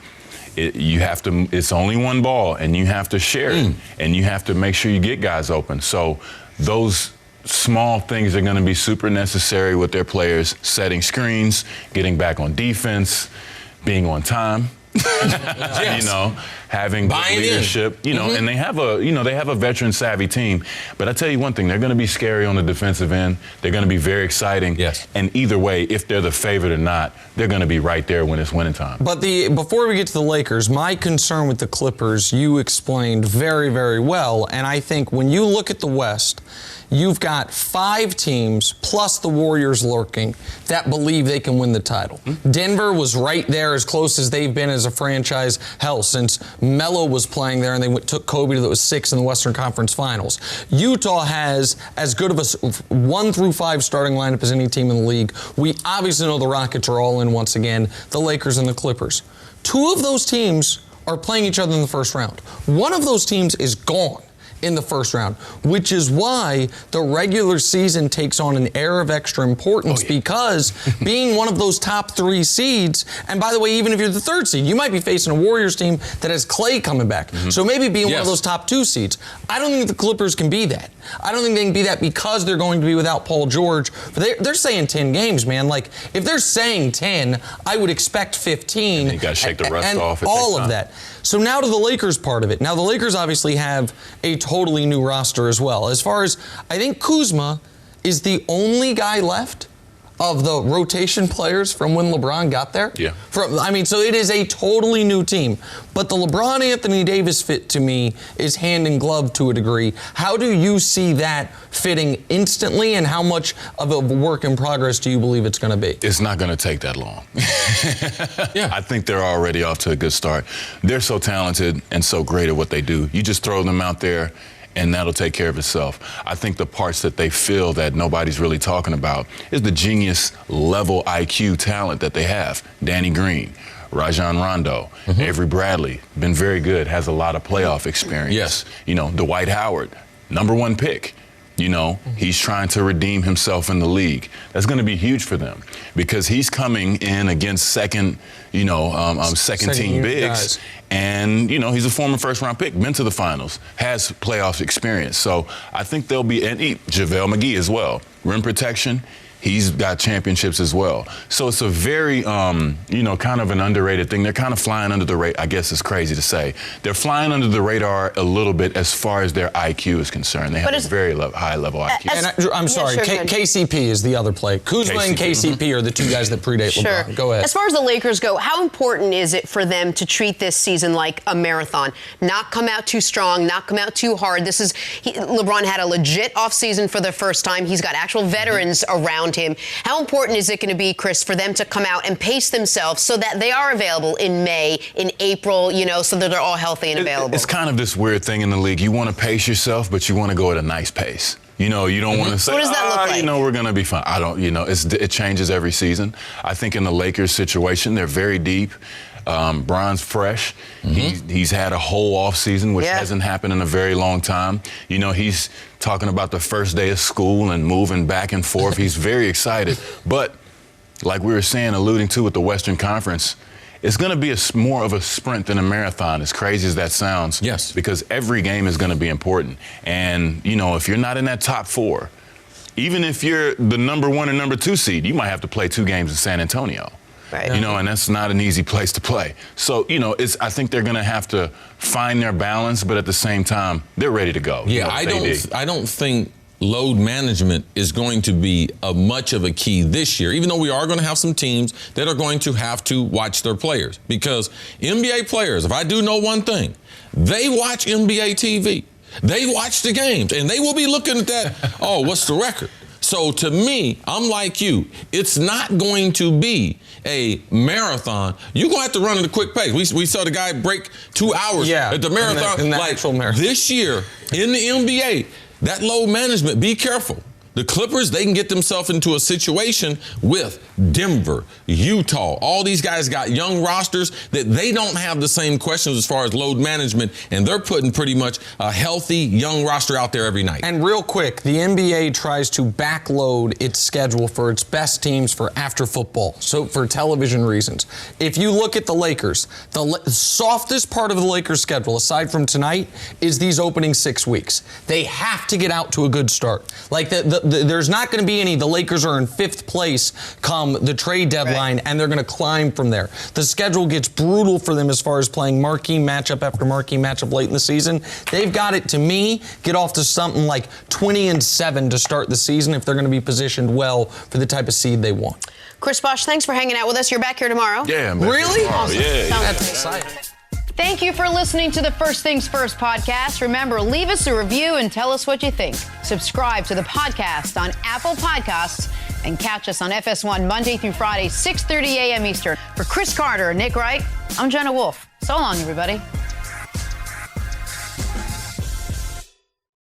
it's only one ball, and you have to share it, and you have to make sure you get guys open. So those small things are going to be super necessary with their players, setting screens, getting back on defense, being on time. Having good leadership, and they have a veteran savvy team. But I tell you one thing, they're going to be scary on the defensive end. They're going to be very exciting. Yes. And either way, if they're the favorite or not, they're going to be right there when it's winning time. But before we get to the Lakers, my concern with the Clippers, you explained very, very well. And I think when you look at the West, you've got 5 teams plus the Warriors lurking that believe they can win the title. Denver was right there, as close as they've been as a franchise, hell, since Melo was playing there and they took Kobe that was 6 in the Western Conference Finals. Utah has as good of a 1 through 5 starting lineup as any team in the league. We obviously know the Rockets are all in once again, the Lakers and the Clippers. 2 of those teams are playing each other in the first round. One of those teams is gone in the first round, which is why the regular season takes on an air of extra importance because being one of those top 3 seeds, and by the way, even if you're the 3rd seed, you might be facing a Warriors team that has Clay coming back. So maybe being one of those top 2 seeds. I don't think the Clippers can be that. I don't think they can be that because they're going to be without Paul George. But they're saying 10 games, man. Like, if they're saying 10, I would expect 15. And you got to shake the rust off. All of that. So now to the Lakers part of it. Now, the Lakers obviously have a totally new roster as well. As far as, I think Kuzma is the only guy left of the rotation players from when LeBron got there. Yeah. So it is a totally new team. But the LeBron Anthony Davis fit to me is hand in glove to a degree. How do you see that fitting instantly, and how much of a work in progress do you believe it's going to be? It's not going to take that long. I think they're already off to a good start. They're so talented and so great at what they do. You just throw them out there, and that'll take care of itself. I think the parts that they feel that nobody's really talking about is the genius level IQ talent that they have. Danny Green, Rajon Rondo, Avery Bradley, been very good, has a lot of playoff experience. Yes. Dwight Howard, #1 pick. He's trying to redeem himself in the league. That's going to be huge for them because he's coming in against second team bigs. Guys. And, he's a former first-round pick, been to the finals, has playoff experience. So I think they'll be, and JaVale McGee as well. Rim protection, He's got championships as well. So it's a very, kind of an underrated thing. They're kind of flying under the radar. I guess it's crazy to say. They're flying under the radar a little bit as far as their IQ is concerned. They have a very high level IQ. And I'm sorry, KCP is the other play. Kuzma and KCP are the two guys that predate LeBron. Go ahead. As far as the Lakers go, how important is it for them to treat this season like a marathon? Not come out too strong, not come out too hard. LeBron had a legit offseason for the first time. He's got actual veterans around him. How important is it going to be, Chris, for them to come out and pace themselves so that they are available in May, in April, so that they're all healthy and available? It's kind of this weird thing in the league. You want to pace yourself, but you want to go at a nice pace. You don't want to say, what does that look like? We're going to be fine. It changes every season. I think in the Lakers situation, they're very deep. Bron's fresh. He's had a whole offseason, which hasn't happened in a very long time. He's talking about the first day of school and moving back and forth. He's very excited. But like we were saying, alluding to with the Western Conference, it's going to be more of a sprint than a marathon, as crazy as that sounds. Yes. Because every game is going to be important. And, if you're not in that top 4, even if you're the number 1 or number 2 seed, you might have to play 2 games in San Antonio. Right. And that's not an easy place to play. So, I think they're going to have to find their balance, but at the same time, they're ready to go. Yeah, I don't think load management is going to be much of a key this year, even though we are going to have some teams that are going to have to watch their players. Because NBA players, if I do know one thing, they watch NBA TV. They watch the games, and they will be looking at that, what's the record? So to me, I'm like you. It's not going to be a marathon. You're going to have to run at a quick pace. We saw the guy break 2 hours at the marathon. In the actual marathon. This year in the NBA, that load management, be careful. The Clippers, they can get themselves into a situation with Denver, Utah. All these guys got young rosters that they don't have the same questions as far as load management, and they're putting pretty much a healthy young roster out there every night. And real quick, the NBA tries to backload its schedule for its best teams for after football, so for television reasons. If you look at the Lakers, the softest part of the Lakers schedule, aside from tonight, is these opening 6 weeks. They have to get out to a good start. Like there's not going to be any. The Lakers are in 5th place come the trade deadline, and they're going to climb from there. The schedule gets brutal for them as far as playing marquee matchup after marquee matchup late in the season. They've got it, to me, get off to something like 20-7 to start the season if they're going to be positioned well for the type of seed they want. Chris Bosh, thanks for hanging out with us. You're back here tomorrow. Yeah, I'm back really? Tomorrow. Awesome. Yeah. That's exciting. Thank you for listening to the First Things First podcast. Remember, leave us a review and tell us what you think. Subscribe to the podcast on Apple Podcasts and catch us on FS1 Monday through Friday, 6:30 a.m. Eastern. For Chris Carter and Nick Wright, I'm Jenna Wolfe. So long, everybody.